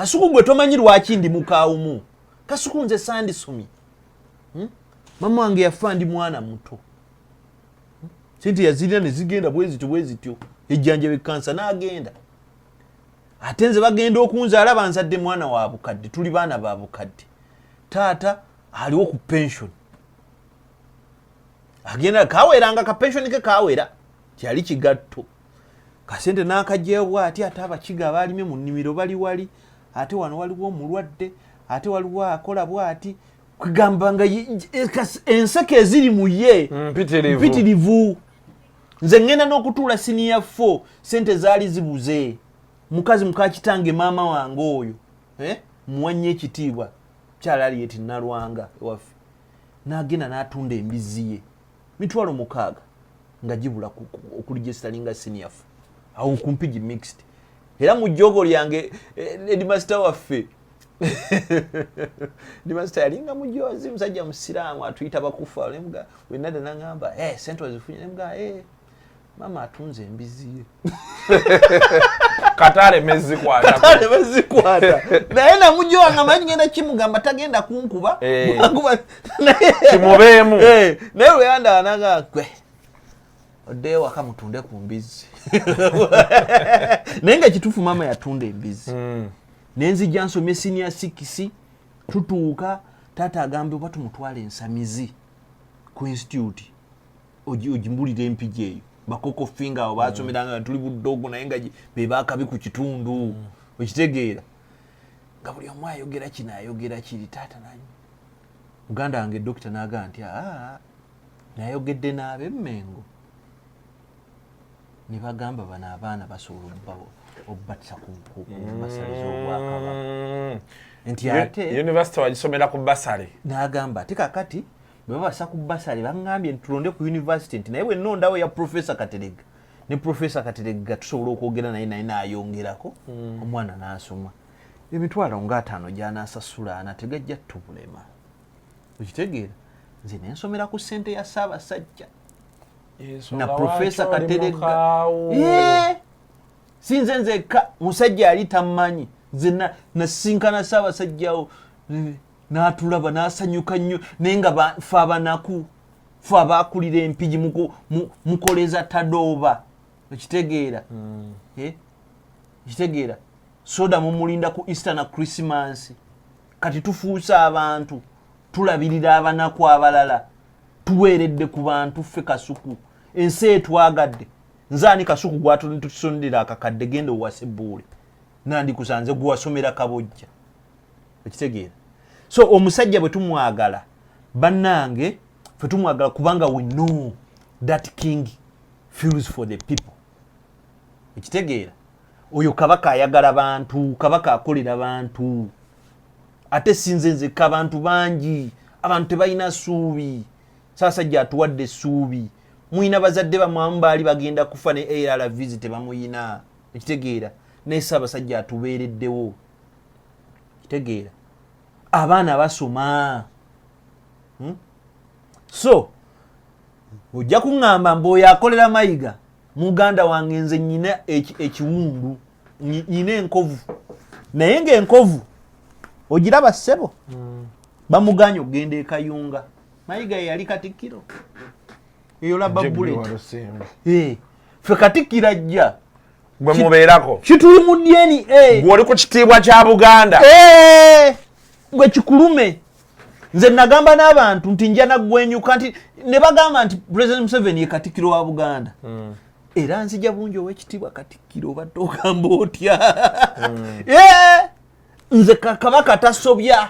Kasuku gwe tomanyi lwaki ndi mukawumu. Kasuku nze sandisomye. Mama wange yafa ndi mwana muto. Sente yazirina ne zigenda bwezityo. Ejjanjabe kansa n'agenda. Ate nze bagenda okunzaala banzadde mwana wa bukadde. Tuli baana ba bukadde. Taata aliwo ku pension. Agenda kaweranga ka pension ke kawera. Kyali kigatto. Kasente n'akajjeyo bw'ati ate abakiga abalimye mu nnimiro bali wali. Ate wano waliwo omulwadde. Ate waliwo akola bw'ati. Kugamba nga enseke eziri mu ye. Mpitirivu. Nze ngenda n'okutuula senior 4 sente zaali zibuze. Mukazi mukakitange maama wange oyo. Muwanye ekitiibwa. Kyala ali yeti Nalwanga ewaffe. N'agenda n'atunda embizi ye. Mitwalo 6 nga gibula okuregistaringa senior 4. Awo kumpigi mixed. Era mu jjogo lyange headmaster waffe. Headmaster yalinga mujozi musajja musiraamu atuyita bakufa. Nemuga wenada nangamba sente wazifunye nemuga mama atunze embizi ye. Katale mezikwata. Naye namujo wanga manyi ngenda kimugamba tagenda kunkuba. Kimubeemu. Naye lweyanda anaga gwe. Odde waka mutunde ku mbizi. Naye nga kituufu mama yatunda embizi. Nenzijja nsomye senior 6 tutuuka taata agambe oba tumutwale ensamizi ku institute. Ojimbulire empigi eyo. Bakoko finger abo basomeranga tuli buddogo naye nga be bakabi ku kitundu. Okitegeera. Nga buli omu ayogera kino ayogera kiri taata nanyi. Muganda wange dokita n'aga nti nayogedde n'ab'emmengo. Ne bagamba bano abaana basobola obbatisa ku basale z'Obwakabaka. Nti ate university wagisomera ku basale. N'agamba ate kakati bwe babasa ku basale bangambye tulonde ku university nti naye bwe nnondawo ya Professor Katerega. Ne Professor Katerega tusobola okwogera naye n'ayongerako omwana n'asoma. Emitwalo nga 5 gy'anaasasula anategajja tubulema. Okitegeera nze ne nsomera ku ssente ya Ssaabasajja. Na Professor Katerega. Sinze nzekka musajja ali tamanyi nze nasinkana Ssaabasajjawo n'atulaba n'asanyuka nnyo naye nga fe abanaku fe abaakulira empigi mukoleza tadooba. Okitegeera. Okitegeera. Soda mumulinda ku Easter na Christmas. Kati tufuusa abantu tulabirira abanaku abalala. Tuweeredde ku bantu ffe Kasuku. Ensi etwagadde. Nzaani Kasuku gwatusondera akakadde genda owase Buule. Nandi kusanze gwasomera Kabojja. Okitegeera. So omusajja bwe tumwagala bannange fe tumwagala kubanga we know that king feels for the people. Okitegeera. Oyo Kabaka ayagala bantu, Kabaka akolera bantu. Ate sinze nzekka abantu bangi, abantu tebalina ssuubi. Ssaabasajja atuwadde ssuubi. Muyina bazadde bamwamu baali bagenda kufa ne ARVs tebamuyina. Ekitegeera. Naye Ssaabasajja atubeereddewo. Ekitegeera. Abaana basoma. So ojja kuŋŋamba mboyo akolera mayiga muganda wange nze nnyina ekiwundu nnyina enkovu naye ng'enkovu ogiraba ssebo bamuganya okugenda ekayunga mayiga yali Katikkiro eyo labba Buule ffe Katikkiro ajja gwe mubeerako kituli mu dyeni gw'oli ku kitiibwa kya Buganda gwe kikulume nze nagamba n'abantu nti nja naggwenyuka nti ne bagamba nti President Museveni ye Katikkiro wa Buganda. Era nzija bungi ow'ekitiibwa Katikkiro obadde ogamba otya. Nze Kabaka tasobya.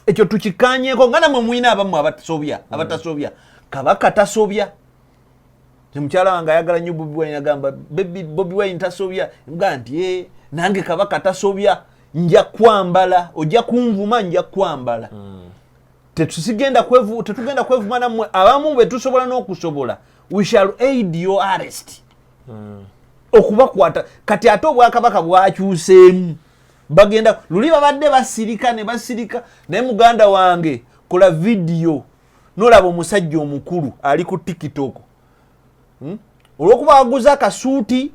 Ekyo tukikanyeeko nga namwe muyina abamu abatasobya. Kabaka tasobya. Mukyala wange ayagala nnyo Bobi Wine agamba Bobi Wine tasobya. Nga nti nange Kabaka tasobya. Nja kwambala ojja kunvuma nja kwambala. Tetugenda kwevuma nammwe abamu bwe tusobola n'okusobola. We shall aid your arrest. Okubakwata kati ate Obwakabaka bwakyuseemu bagenda luli babadde basirika ne basirika naye muganda wange kola video n'olaba omusajja omukulu ali ku TikTok olw'okuba waguza akasuuti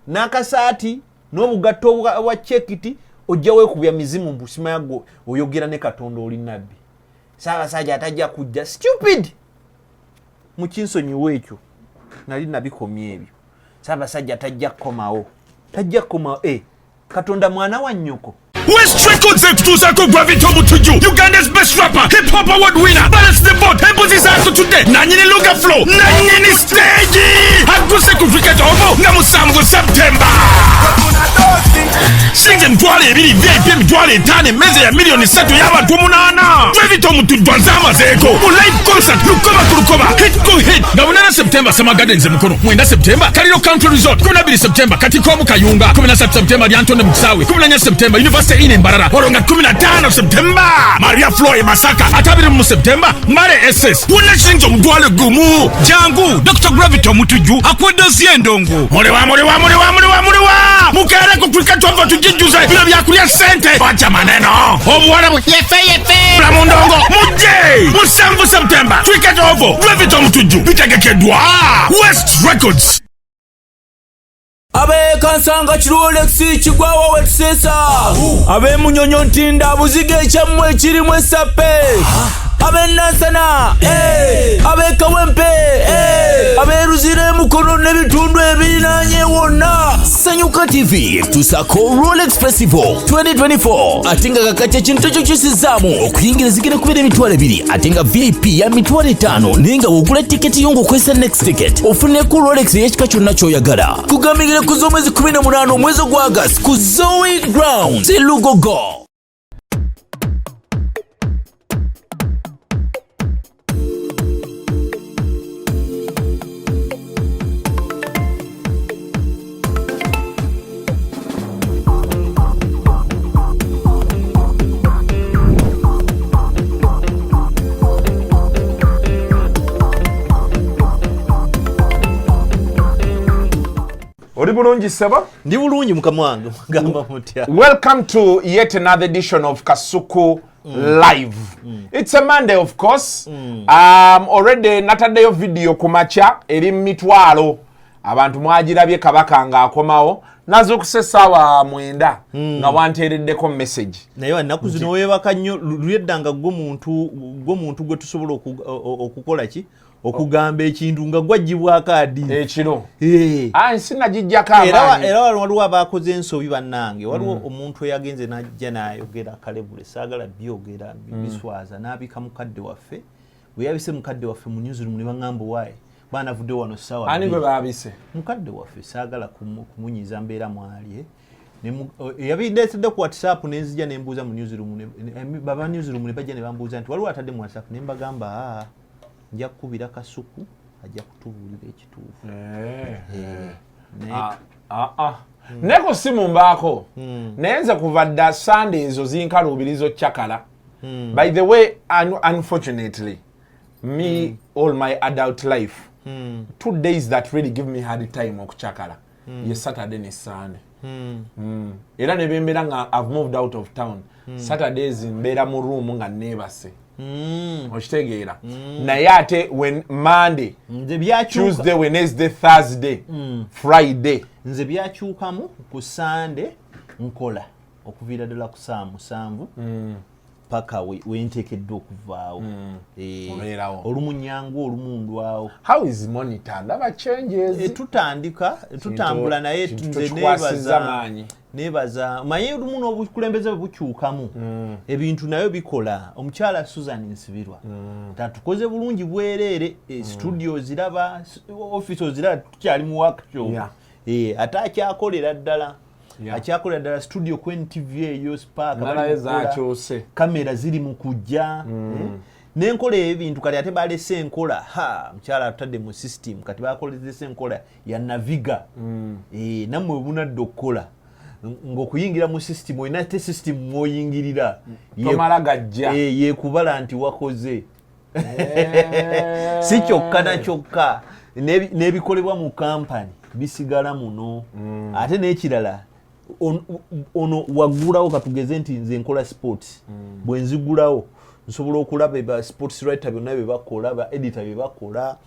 n'akasaati n'obugatto obwa chekiti ojja weekubya mizimu mbusima yago oyogera ne Katonda oli nabbi Ssaabasajja atajja kujja stupid mu kinsonyiwo ekyo nali nabikomye ebyo Ssaabasajja tajja kukomawo Katonda mwana wa nnyoko West Records ekutuusaako Gravity Omutuju, Uganda's best rapper, hip hop award winner, balance the vote, embuzi zaako today, nanyini Luga Flow, nanyini stage, aguse ku cricket ovo nga mu 7 September. Sinze emitwalo 2 VIP emitwalo 5 emmeza ya miliyoni 3 y'abantu 8. Gravity Omutuju ansaamazeeko mu live concert lukoba ku lukoba, hit ku hit nga 8 September Summer Gardens Mukono, 9 September Kaliro Country Resort, 12 September Katikomu Kayunga, 17 September Lyantonde mu Kisaawe, 14 September University ine Mbarara, oronga 15 September Maria Floyd Masaka, atabiri mu September Mare SS, wonna shinzo mudwale gumu jangu Dr. Gravity Omutuju akwedosi endongo molewa mukere ku cricket wava tujijuze bino byakulya sente wacha maneno obuwala yefe la mundongo muje mu 7 September cricket ovo Gravity Omutuju bitegekedwa West Records. Abe kansanga Rolex kigwawo wetusesa abe munyonyo ntinda abuzige ekyamwe ekirimu esape abe nansana abe kawempe abe ruzire mukono n'ebitundu ebirinaanye wonna. Sanyuka TV tusako Rolex Festival 2024 atinga kakati ekintu ekyo kyosizaamu okuyingira zigenda kubeera emitwalo 2 atinga VIP ya mitwalo 5 nenga wogula tiketi y'okwesa next ticket ofune ku Rolex y'ekika kyonna ky'oyagala kugambirira ku z'omwezi 18 omwezi gwa August ku Zoe Grounds e Lugogo. Oli bulungi sebo? Ndi bulungi mukama wange gamba mutya. Welcome to yet another edition of Kasuku Live. It's a Monday, of course. Already nataddeyo video kumacha eri mitwalo abantu mwagirabye Kabaka nga akomawo nazo kusesaawa 9 nga wanteereddeko message. Naye wanaku zino webaka nnyo lweddanga gwo muntu gwe tusobola okukola ki okugamba ekintu nga gwajjibwa kaadi ekiro nsina gijjako amaanyi era waliwo abakoze ensobi bannange waliwo omuntu eyagenze najja n'ayogera kalebule saagala byogera biswaza n'abika mukadde waffe bwe yabise mukadde waffe mu newsroom ne baŋŋamba waayi baanavudde wano ssaawa ani bwe baabise mukadde waffe saagala kumunyiza mbeera mwali yabindeetedde ku WhatsApp nenzija ne mbuuza mu newsroom baba newsroom ne bajja ne bambuuza nti waliwo atadde mu WhatsApp ne mbagamba nja kukubira Kasuku ajja kutubuulira ekituufu. Neko simu mbaako naye nze kuva dda Sunday ezo zinkaluubirizo kyakala. By the way, unfortunately, me all my adult life, 2 days that really give me hard time okukyakala ye Saturday ne Sunday. Era ne bembeera nga I've moved out of town. Saturdays mbeera mu room nga neebase. Okitegeera naye ate when Monday, Tuesday, Wednesday, Thursday, Friday nze byakyukamu ku Sunday nkola okuviira ddala ku 7 paka wenteekeddwa okuvaawo olumunyangu olumundwawo. How is monitor ndaba changes tutambula naye nze nebaza maye olumu n'obukulembeze bukyukamu ebintu nayo bikola. Omukyala Susan Nsibirwa tatukoze bulungi bwereere studio ziraba office ziraba tukyali mu workshop ate akyakolera ddala akyakolera ddala studio ku NTV eyo spark kamera ziri mu kujja n'enkola ebintu kati ate balese enkola mukyala atadde mu system kati bakolezesa enkola ya Naviga nammwe bunadde okukola ng'okuyingira mu system olina te system mw'oyingirira tomala gajja yeekubala nti wakoze si kyokka na kyokka n'ebikolebwa mu kampani bisigala muno ate n'ekirala ono waggulawo katugeze nti nze nkola sports bwe nzigulawo nsobola okulaba ba sports writer byonna bye bakola ba editor bye bakola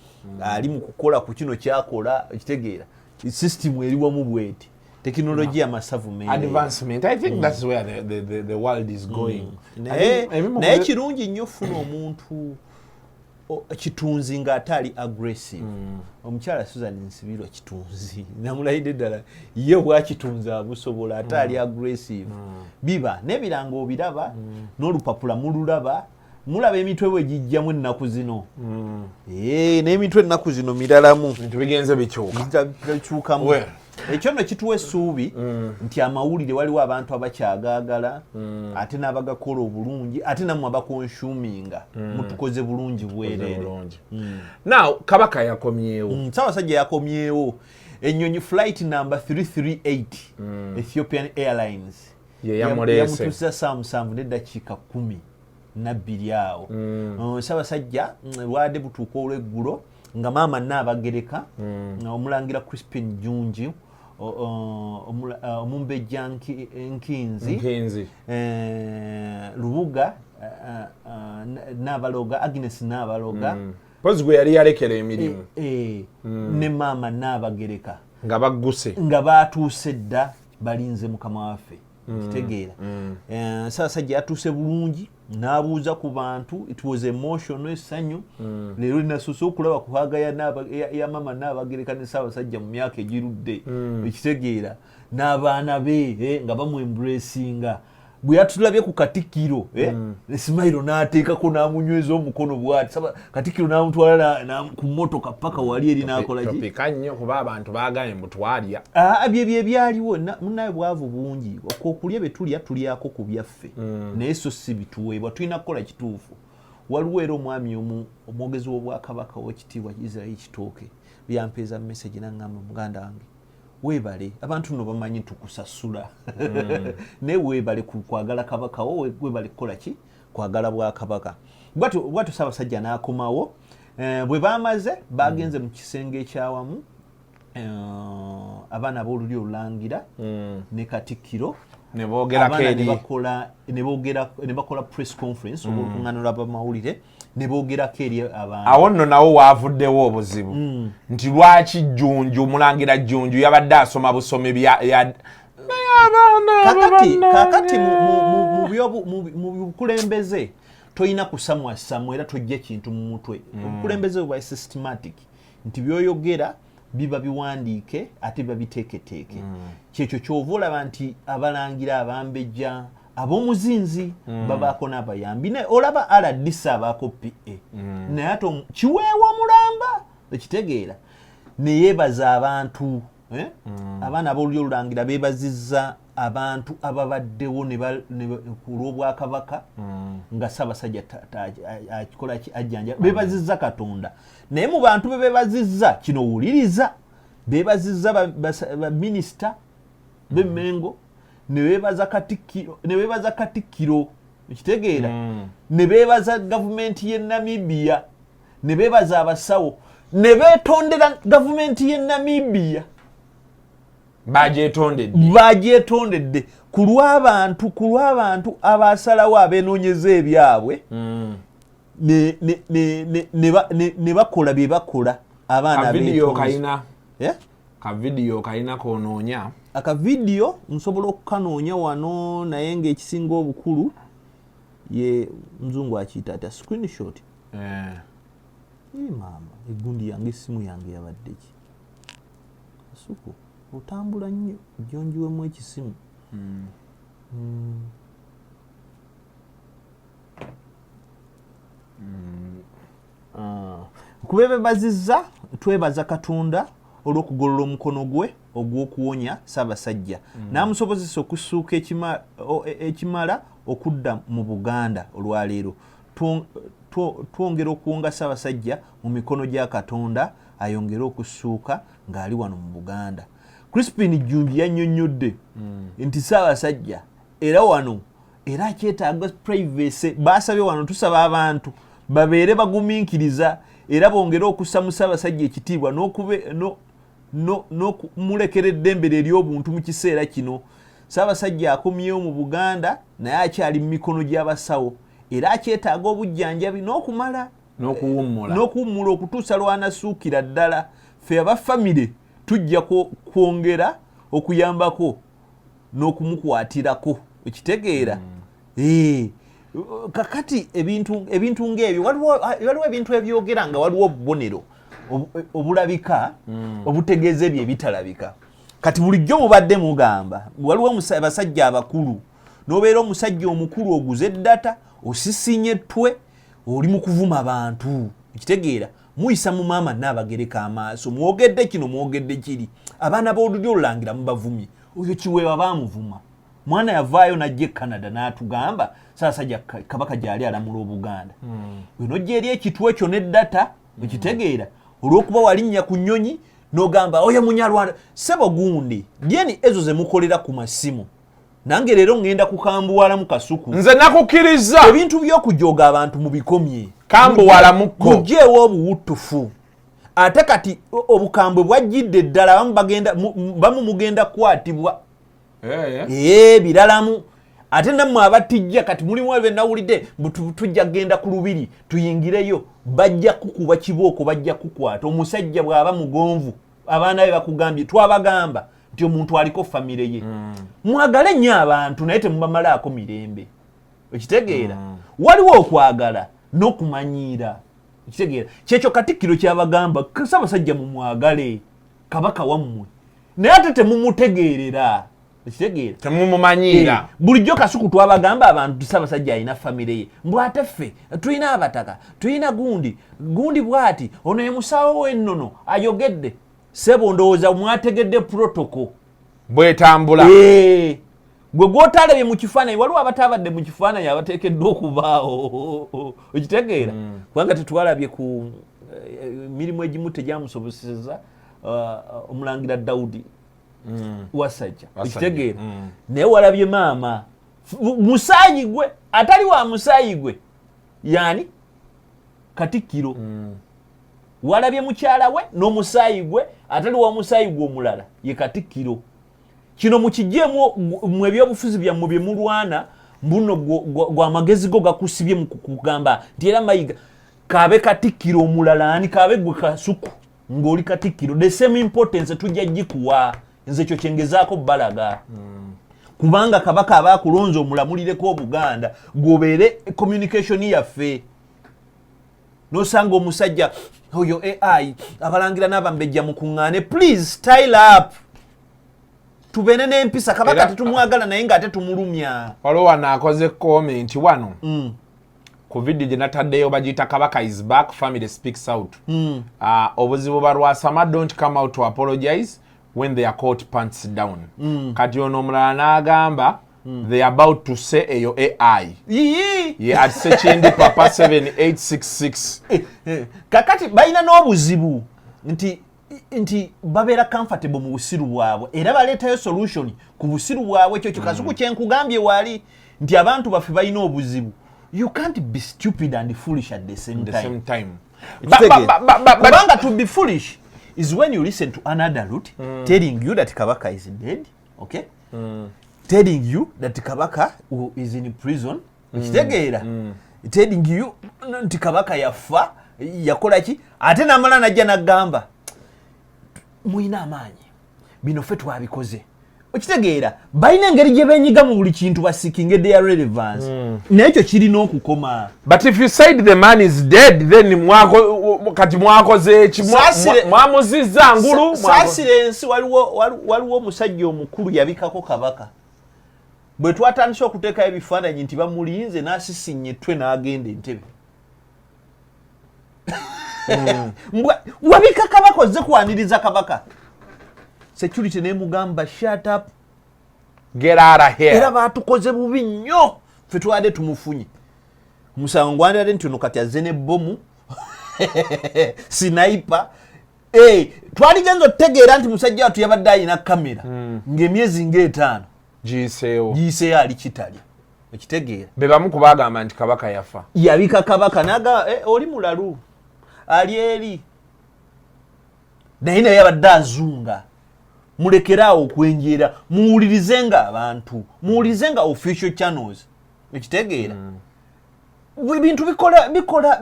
ali mu kukola ku kino kyakola ekitegeera system eri wamu bweti teknolojia amasavu mere advancement. I think that's where the world is going. Naye kirungi nnyo funa omuntu kitunzi ng'atali aggressive. Omukyala Susan Nsibirwa kitunzi namulayidde ddala ye bwakitunzi abusobola atali aggressive. Biba n'ebirango obiraba n'olupapula mululaba mulaba emitwe bwe gijjamu ennaku zino. N'emitwe ennaku zino miralamu bintu bigenze bikyukamu. Ekyo nno kituwa essuubi nti amawulire waliwo abantu abakyagaagala ate n'abagakola obulungi ate nammwe abakonsuminga mutukoze bulungi bwereere. Now Kabaka yakomyewo. Ssaabasajja yakomyewo. Ennyonyi flight number 338 Ethiopian Airlines yamutuusa saa 7 n'eddakiika 12 awo. Ssaabasajja bwadde butuuka olw'eggulo nga maama Nnabagereka omulangira Crispin Junji omumbejja Nkinzi Lubuga Nabaloga Agnes Nabaloga pozi gwe yali yalekera emirimu ne maama Nnabagereka nga bagguse nga batuuse dda balinze mukama waffe kitegeera. Ssaabasajja yatuuse bulungi n'abuuza ku bantu, it was emotional, essanyu. Leero linasuuse okulaba ku haaga ya maama Nnabagereka ne Ssaabasajja mu myaka egirudde ekitegeera n'abaana be nga bamwembulesinga. Bwe yatulabye ku Katikkiro Simairo n'ateekako n'amunyweza omukono bw'ati Katikkiro n'amutwala ku mmotoka paka wali eri n'akola ki. Topika nnyo kuba abantu baagaye mbutwalya. Bye byaliwo munnaye bwavu bungi okulya bye tulyako ku byaffe naye so si bituweebwa tulina kukola kituufu. Waliwo era omwami omwogezi w'Obwakabaka w'ekitiibwa Israel Kitooke byampeeza message n'aŋŋamba muganda wange weebale abantu nno bamanyi tukusasula naye weebale kwagala Kabaka weebale kukola ki kwagala Bwakabaka. Bwatyo Ssaabasajja n'akomawo. Bwe baamaze bagenze mu kisenge ekyawamu abaana b'olulyo olulangira ne Katikkiro ne boogerako eri ne bakola press conference olukuŋŋaana lw'abamawulire ne boogerako eri abantu. Awo nno nawo waavuddewo obuzibu nti lwaki Jjunju omulangira Jjunju yabadde asoma busomi kakati mu bukulembeze toyina kusamwasamwa era tojja kintu mu mutwe. Obukulembeze bwa systematic nti byoyogera biba biwandiike ate biba biteeketeeke. Kyekyo kyova olaba nti abalangira abambejja ab'omuzinzi babaako n'abayambi olaba RDC abaako PA naye ate kiweewa mulamba ekitegeera ne yeebaza abantu. Abaana ab'olulyo olulangira beebazizza abantu ababaddewo ku lw'Obwakabaka nga Ssaabasajja akikola ki ajjanja beebazizza Katonda. Naye mu bantu beebazizza kino wuliriza beebazizza baminisita b'Emmengo ne beebaza Katikkiro ekitegeera ne beebaza gavumenti y'e Namibia ne beebaza abasawo ne beetondera gavumenti y'e Namibia bagyetondedde ku lw'abantu abasalawo abenoonyeza ebyabwe ne bakola bye bakola abaana akavidiyo kalina konoonya akavidiyo nsobola okukanoonya wano naye ng'ekisinga obukulu ye mzungu akiyita ati screenshot. Maama egundi yange essimu yange yabadde ki kasuku otambula nnyo jonjiwemu ekisimu. Kubeebazizza twebaza Katonda olw'okugolola omukono gwe ogw'okuwonya Ssaabasajja n'amusobozesa okusuuka ekimala okudda mu Buganda olwaleero. Twongera okuwonga Ssaabasajja mu mikono gya Katonda ayongere okusuuka ng'ali wano mu Buganda. Crispin Junji yannyonnyodde nti Ssaabasajja era wano era akyetaaga privacy. Baasabye wano tusaba abantu babeere bagumiikiriza era bongere okussa mu Ssaabasajja ekitiibwa n'okumulekera eddembe ery'obuntu mu kiseera kino. Ssaabasajja akomyewo mu Buganda naye akyali mu mikono gy'abasawo era akyetaaga obujjanjabi n'okuwummula okutuusa lw'anasuukira ddala. Ffe abafamire tujja kwongera okuyambako n'okumukwatirako ekitegeera kakati ebintu ng'ebyo waliwo ebintu ebyogera nga waliwo obubonero obulabika obutegeeza ebyo ebitalabika. Kati bulijjo mubadde mugamba waliwo abasajja abakulu n'obeera omusajja omukulu oguze data osisinye ettwe oli mu kuvuma abantu ekitegeera muyisa mu maama n'abagereka amaaso mwogedde kino mwogedde kiri abaana b'olulyo olulangira mubavumye oyo kiweewa baamuvuma mwana yavaayo najja e Canada n'atugamba saasajja Kabaka gyali alamula Obuganda wenojja eri ekitwe ekyo n'eddata ekitegeera olw'okuba walinnya ku nnyonyi n'ogamba oyo munyalwanda sebo gundi jeni ezo ze mukolera ku masimu nange leero ngenda kukambuwala mu kasuku nze nakukkiriza ebintu by'okujooga abantu mu bikomye kambuwala mukko mugyeewo obuwutufu ate kati obukambwe bwajjidde ddala bamu mugenda kukwatibwa biralamu ate nammwe abatijja kati mulimu ebe nawulidde tujja genda ku lubiri tuyingireyo bajja kukuba kibooko bajja kukwata omusajja bw'aba mugonvu abaana be bakugambye twabagamba nti omuntu aliko famire ye mwagale nnyo abantu naye temubamalaako mirembe ekitegeera waliwo okwagala n'okumanyiira ekitegeera kyekyo Katikkiro kyabagamba Ssaabasajja mumwagale Kabaka wammwe naye ate temumutegeerera ekitegeera temumumanyiira bulijjo kasuku twabagamba abantu Ssaabasajja alina famire ye mbw ate ffe tulina abataka tulina gundi bw'ati ono ye musawo w'ennono ayogedde sebo ndowooza mwategedde protocol bwetambula gwe gwotalabye mu kifaananyi waliwo abatabadde mu kifaananyi abateekeddwa okubaawo okitegeera kubanga tetwalabye ku mirimu egimu tegyamusoboseza omulangira Dawudi Wasajja okitegeera naye walabye maama musaayi gwe atali wa musaayi gwe yani Katikkiro walabye mukyala we n'omusaayi gwe atali wa musaayi gwe omulala ye Katikkiro kino mukijjeemu mu ebyobufuzi byammwe bye mulwana mbuno gw'amagezi go gakusibye mu kugamba nti era mayiga kaabe Katikkiro omulala ani kaabe gwe Kasuku ng'oli Katikkiro the same importance tujja gikuwa nze ekyo kyengezaako balaga kubanga Kabaka aba akulonza omulamulireko Obuganda gwobeere communication yaffe nosanga omusajja oyo AI abalangira n'abambejja mukuŋŋaane please style up tubeene n'empisa Kabaka tetumwagala naye ng'ate tumulumya waliwo wano akoze comment wano ku video gye nataddeyo bagiyita Kabaka is back family speaks out obuzibu balwasama don't come out to apologize when they are caught pants down kati ono omulala n'agamba they are about to say eyo AI at Sekindi Papa 7866 kakati balina n'obuzibu nti babeera comfortable mu busiru bwabwe era baleetayo solution ku busiru bwabwe ekyo Kasuku kyenkugambye wali nti abantu baffe balina obuzibu you can't be stupid and foolish at the same time. Kubanga to be foolish is when you listen to an adult telling you that Kabaka is dead, okay? Telling you that Kabaka is in prison, telling you that Kabaka yafa, yakola ki, ate namala najja nagamba muina amaanyi bino ffe twabikoze. Okitegeera balina engeri gye benyiga mu buli kintu basikinge their relevance n'ekyo kirina okukoma. But if you said the man is dead then kati mwakoze eki mwamuzizza ngulu saasire ensi waliwo omusajja omukulu yabikako Kabaka bwe twatandise okuteekayo ebifaananyi nti bamulinze n'asisinye ettwe n'agenda Entebbe wabika Kabaka ozze kwaniriza Kabaka security nemugamba shut up, get out of here. Era batukoze bubi nnyo ffe twade tumufunye musango gwandade nti ono kati azene bomu sniper twaligenza otegeera nti musajja watu yabadde alina kamera ng'emyezi ng'etaano giyiseeyo ali kitali ekitegeera be bamu kubagamba nti Kabaka yafa yabika Kabaka naga oli mulalu ali eri naye naye yabadde azunga. Mulekeraawo okwenjera muwulirizenga abantu muwulirizenga official channels ekitegeera ebintu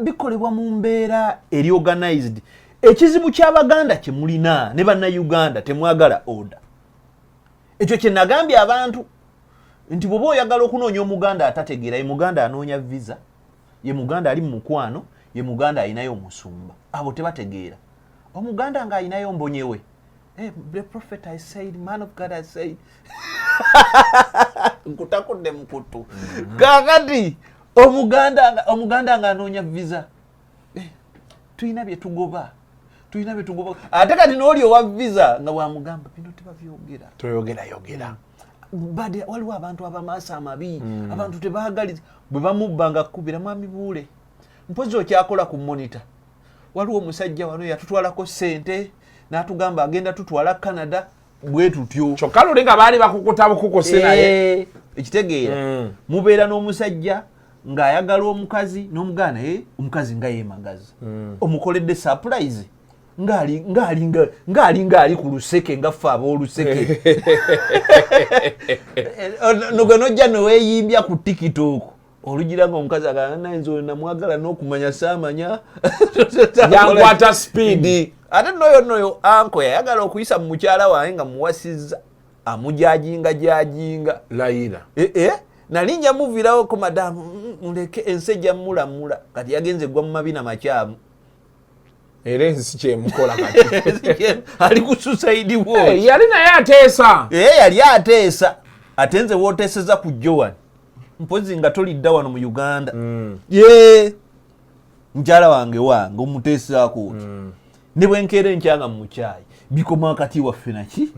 bikolebwa mu mbeera eri organized. Ekizibu ky'Abaganda kye mulina ne Bannayuganda temwagala order. ekyo kye nagambye abantu nti bw'oba oyagala okunoonya omuganda atategeera, ye muganda anoonya visa, ye muganda ali mu mukwano, ye muganda alinayo omusumba. Abo tebategeera. Omuganda ng'alinayo mbonyewe. The prophet I said, man of God I said. Nkutakudde mukutu. Kakati omuganda ng'anoonya visa. Tuyina bye tugoba. Ate kati n'oli owa visa nga bwamugamba bino tebabyogera. Toyogera. Bade waliwo abantu abamaaso amabi, abantu tebaagaliza. Bwe bamubba nga kkubira mwami Buule. Mpozi okyakola ku monitor. Waliwo omusajja wano yatutwalako ssente n'atugamba agenda tutwala Canada bwe tutyo. Kyokka luli nga baali bakukuta bukukuse naye. Ekitegeera. Mubeera n'omusajja ng'ayagala omukazi n'omugana omukazi nga yeemagaza. Omukoledde surprise. Ngali ku luseke nga ffe ab'oluseke. Nojja neweeyimbya ku TikTok. Olugira nga omukazi agala nayinza namwagala n'okumanya saamanya. Yankwata speed. Ate noyo anko yayagala okuyisa mu mukyala wange nga muwasizza. Amujajinga. Layira. Nalinnya muvirawo ko madamu muleke ensejja mulamula. Kati yagenze gwa mu mabina makyamu. Era ensi kyemukola kati. Ali ku suicide wo. Yali naye ateesa. Yali ateesa. Ate nze wooteeseza ku Joan. Mpozi nga tolidda wano mu Uganda. Mukyala wange omuteesaako. Ne bwe nkeera enkyanga mu mukyayi. Bikoma wakati waffe naki?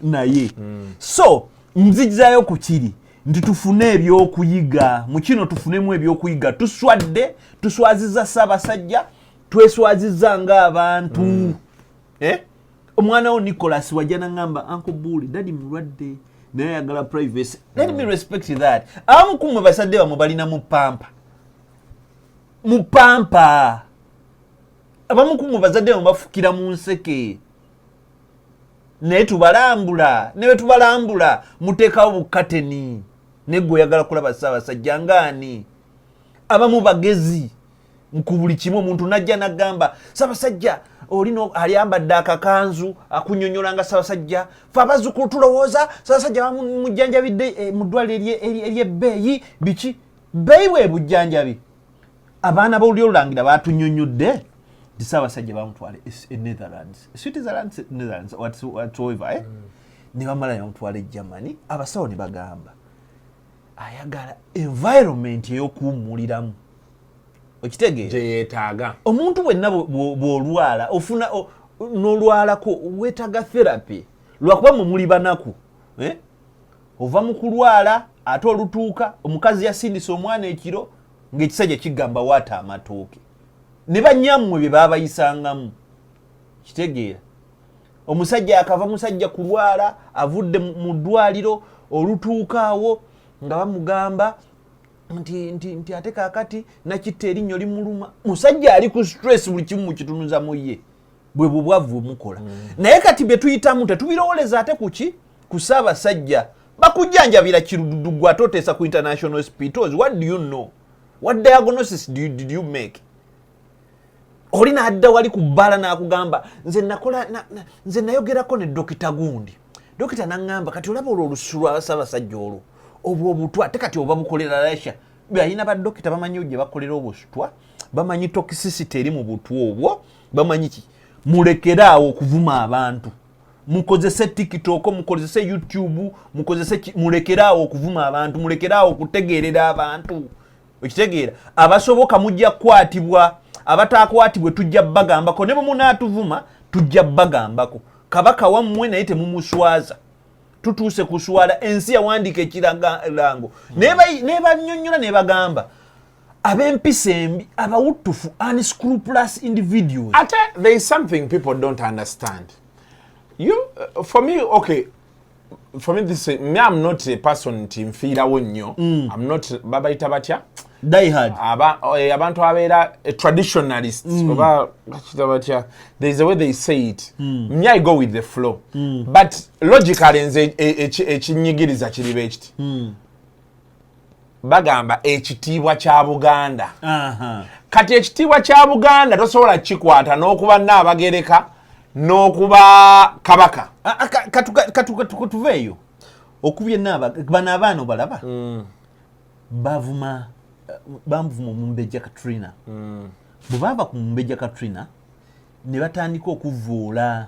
Naye. So, nzijjayo ku kiri. Nti tufune ebyokuyiga. Mu kino tufunemu ebyokuyiga. Tuswaziza Ssaabasajja. Tweswaziza ng'abantu. Omwana wo Nicholas wajja n'angamba Uncle Buule, Daddy mulwadde. Naye ayagala privacy. Let me respect that. Abamu kumwe basadde bamwe balina mu pampa. Abamu kumwe bazadde bamwe bafukira mu nseke. Naye tubalambula. Ne bwe tubalambula muteekawo bukateni. Ne gwe oyagala kulaba Ssaabasajja ngaani. Abamu bagezi. Ku buli kimu omuntu najja n'agamba Ssaabasajja olino aliyambadde akakanzu akunyonnyola nga Ssaabasajja fe abazzukulu tulowooza Ssaabasajja bamujjanjabidde mu ddwaliro ery'ebbeeyi biki bbeeyi bwe bujjanjabi. Abaana b'olulyo olulangira baatunyonnyodde nti Ssaabasajja bamutwale Netherlands, Netherlands whatsoever ne bamala bamutwala Germany. Abasawo ne bagamba ayagala environment ey'okuwummuliramu. Okitegeera yeetaaga omuntu wenna bw'olwala ofuna n'olwalako weetaaga therapy lwakuba muli banaku. Ova mu kulwala ate olutuuka omukazi yasindisa omwana ekiro ng'ekisajja kigamba waata amatooke ne bannyammwe bye baabayisangamu. Kitegeera omusajja akava musajja kulwala avudde mu ddwaliro olutuuka awo nga bamugamba nti ate kaakati nakitta erinnyo limuluma. Musajja ali ku stress buli kimu mukitunuza mu ye bwe bubwavu mukola. Naye kati bye tuyitamu tetubirowoleza ate ku Ssaabasajja bakujjanjabira kirududu gwe ate oteesa ku international hospitals. What do you know? What diagnosis did you make? Oli n'adda wali ku bbala n'akugamba nze nayogerako ne dokita gundi. Dokita n'aŋŋamba kati olaba olwo olusu lwa Ssaabasajja olwo obwo obutwa ate kati oba bukolera Russia. Bayina baddokita bamanyi gye bakolera obusutwa, bamanyi toxicity eri mu butwa obwo, bamanyi ki. Mulekeraawo okuvuma abantu. Mukozese TikTok, mukozese YouTube, mulekeraawo okuvuma abantu, mulekeraawo okutegeerera abantu. Okitegeera abasoboka mujja kukwatibwa, abataakwatibwe tujja bagambako, ne bwe munaatuvuma tujja bagambako. Kabaka wammwe naye temumuswaza. Tutuuse kuswala ensi yawandiika ekiralango ne bannyonnyola ne bagamba ab'empisa embi abawuttufu unscrupulous individuals. Ate there is something people don't understand. For me, okay, for me I'm not a person nfiirawo nnyo. I'm not babayita batya die hard abantu abeera traditionalists oba bakita batya. There is a way they say it. Me I go with the flow. But logically nze ekinyigiriza kiri bekiti. Bagamba ekitiibwa kya Buganda. Kati ekitiibwa kya Buganda tosobola kikwata n'okuba Nnaabagereka n'okuba Kabaka. Katuveeyo. okubye naba bana abaana balaba bavuma Mumbejja Katrina bwe bava ku Mumbejja Katrina ne batandika okuvuula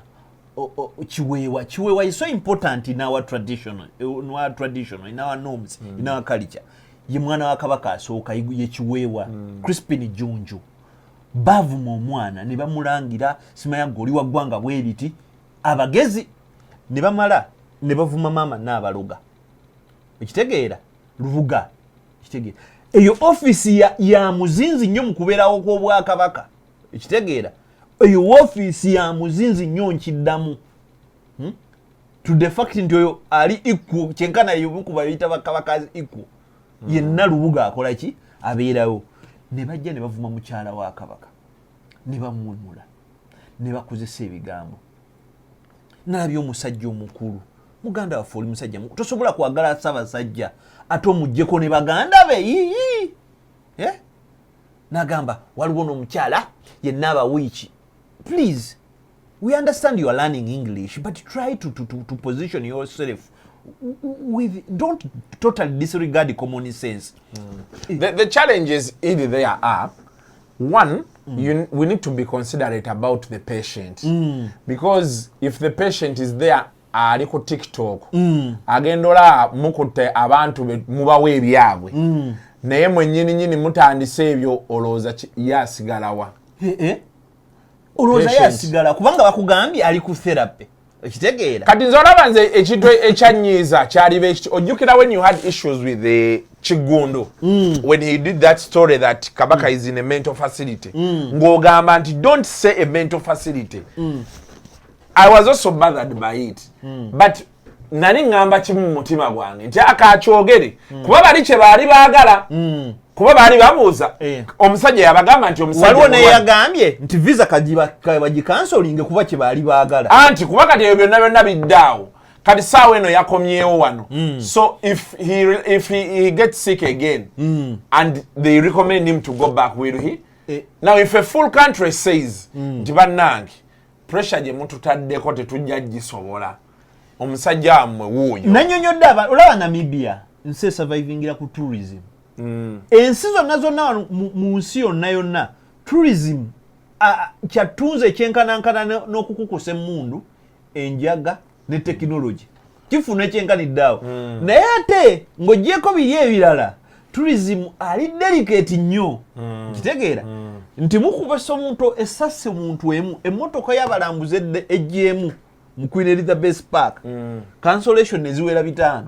Chiwewa is so important in our tradition, in our norms, in our culture. Ye mwana wa Kabaka asooka ye Chiwewa, Crispin Junju. Bavuma omwana ne bamulangira simaya goli wa gwanga bweriti abagezi ne bamala ne bavuma mama n'abaloga. Ekitegeera Lubuga. Ekitegeera eyo office ya muzinzi nnyo mu kubeerawo kw'obwa Kabaka. Ekitegeera eyo office ya muzinzi nnyo nkiddamu to the fact nti oyo ali equal kyenkana eyo mukuba bayita bakabakazi equal yenna Lubuga akola ki abeerawo ne bajja ne bavuma mukyala wa Kabaka ne bamuwemula ne bakozesa ebigambo nalabye omusajja omukulu muganda waffe oli musajja tosobola kwagala Ssaabasajja ate omuggyeko ne baganda be nagamba waliwo n'omukyala yenna abawiiki. Please, we understand you are learning English, but try to position yourself with, don't totally disregard the common sense. The challenges either there are, one, we need to be considerate about the patient. Because if the patient is there, aliko TikTok, agendola mukute abantu mubawe ebyabwe. Naye mwennyini mutandise ebyo olowooza yasigalawa. Olowooza yasigala kubanga bakugambye ali ku therapy. Ekitegeera. Kati nze olaba nze ekintu ekyanyiiza kyaliba ojjukira when you had issues with the Kigundu when he did that story that Kabaka is in a mental facility. Ng'ogamba nti don't say a mental facility. I was also bothered by it. But nani ngamba kimu mu mutima gwange nti akakyogere kuba bali kye baali baagala kuba baali babuuza omusajja yabagamba nti omusajja waliwo ne yagambye nti visa bagikansolinge kuba kye baali baagala anti kuba kati ebyo byonna biddaawo kati saawa eno yakomyewo wano. So if he gets sick again and they recommend him to go back, will he? Now if a full country says nti bannange pressure gye mututaddeko tetujja gisobola omusajja amwe wuuyo nanyonyodde olaba Namibia nsi survivingira ku tourism. Ensi zonna mu nsi yonna tourism kyatunze ekyenkanankana n'okukukusa emmundu enjaga ne tekinologi kifuna ekyenkaniddeawo. Naye ate ng'oggyeko biri ebirala tourism ali delicate nnyo. Kitegeera nti mukubasa omuntu essasi omuntu emu emmotoka y'abalambuzi ejjeemu mu Queen Elizabeth Park cancellation eziwera 5.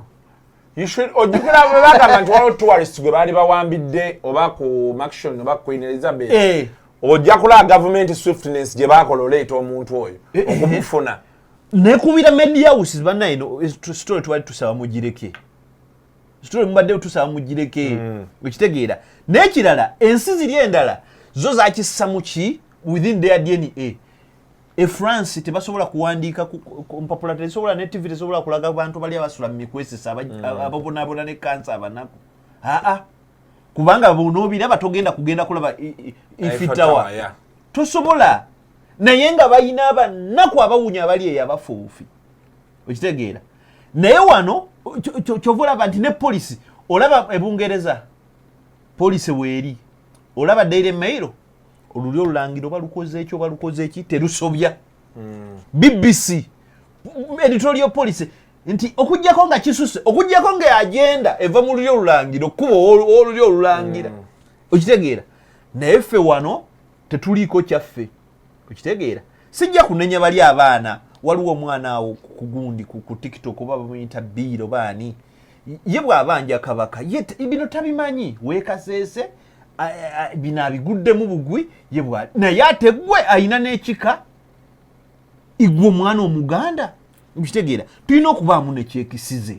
Ojjukira bwe bagamba nti waliwo tourist gwe baali bawambidde oba ku Maction oba Queen Elizabeth ojja kulaba government swiftness gye baakola oleeta omuntu oyo okumufuna. Nekubira media houses bannaino story twali tusaba mugireke story mubadde tusaba mugireke ekitegeera n'ekirala ensi ziri endala zo zakissa mu ki within their DNA. France tebasobola kuwandiika ku mpapula tesobola ne TV tesobola kulaga abantu bali abasula mu mikwesisa ababonaabona ne kansa abanaku kubanga bonoobiraba togenda kugenda kulaba ifitawa tosobola naye nga bayina abanaku abawunya abali eyo abafuufi okitegeera. Naye wano kyova olaba nti ne polisi olaba ebungereza polisi weeri olaba Daily Mail olulyo olulangiro balukoze ekyo balukoze eki terusobya. BBC editorial policy nti okujjako nga kisuse okujjako nga agenda eva mu lulyo olulangiro kuba olulyo olulangira okitegeera. Naye ffe wano tetuliiko kyaffe okitegeera. Sijja kunenya bali abaana waliwo omwana awo ku gundi ku TikTok oba bamuyita Biiro baani ye bw'abanja Kabaka bino tabimanyi weekaseese bino abiguddemu bugwi ye bwali naye ate gwe ayina n'ekika igwe omwana omuganda okitegeera. Tulina okubaamu nekyekisize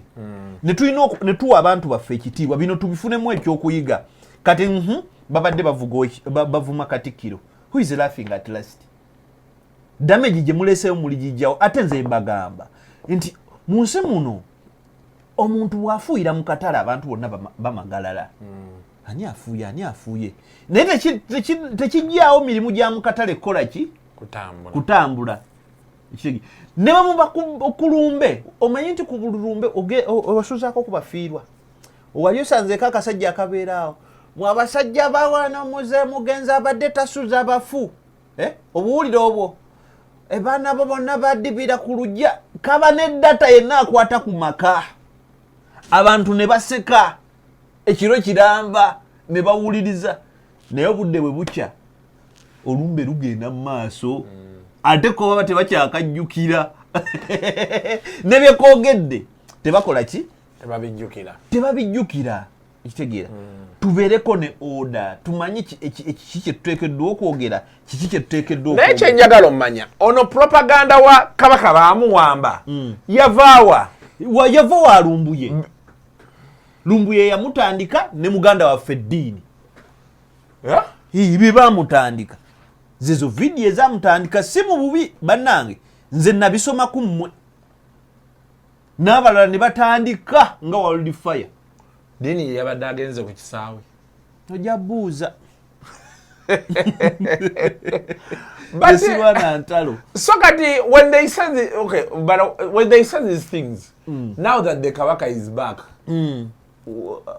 ne tuwa abantu baffe ekitiibwa bino tubifunemu ekyokuyiga. Kati babadde bavuma Katikkiro. Who is laughing at last? Damage gye muleseeyo muli gijjawo ate nze mbagamba nti mu nsi muno omuntu bw'afuuyira mu katale abantu bonna bamagalala. Ani afuuye naye tekijjaawo mirimu gya mu katale kukola ki? Kutambula. ne bamuba kulumbe omanyi nti ku bulumbe obasuzaako kubafiirwa wali osanzeeko akasajja akabeeraawo mwabasajja bawana muze mugenzi abadde tasuza abafu obuwulire obwo ebaana bo bonna baddibira ku lujja kaba n'eddata yenna akwata ku maka abantu ne baseka ekiro kiramba ne bawuliriza naye obudde bwe bukya olumbe lugenda mu maaso ate ko baba tebakyakajjukira ne byekoogedde tebakola ki tebabijjukira ekitegeera tubeereko ne oda tumanyi kiki kye tuteekeddwa okwogera kiki kye tuteekeddwa naye kyenjagala omanya ono propaganda wa kabaka baamuwamba yavaawa lumbuye yamutandika ne muganda waffe eddiini bye baamutandika zezo vidiyo ezamutandika si mu bubi bannange nze nabisomaku mmwe n'abalala ne batandika nga world fire dini yabadde agenze ku kisaawe ojja buuza esirwana ntalo so kati when they say these things now that the Kabaka is back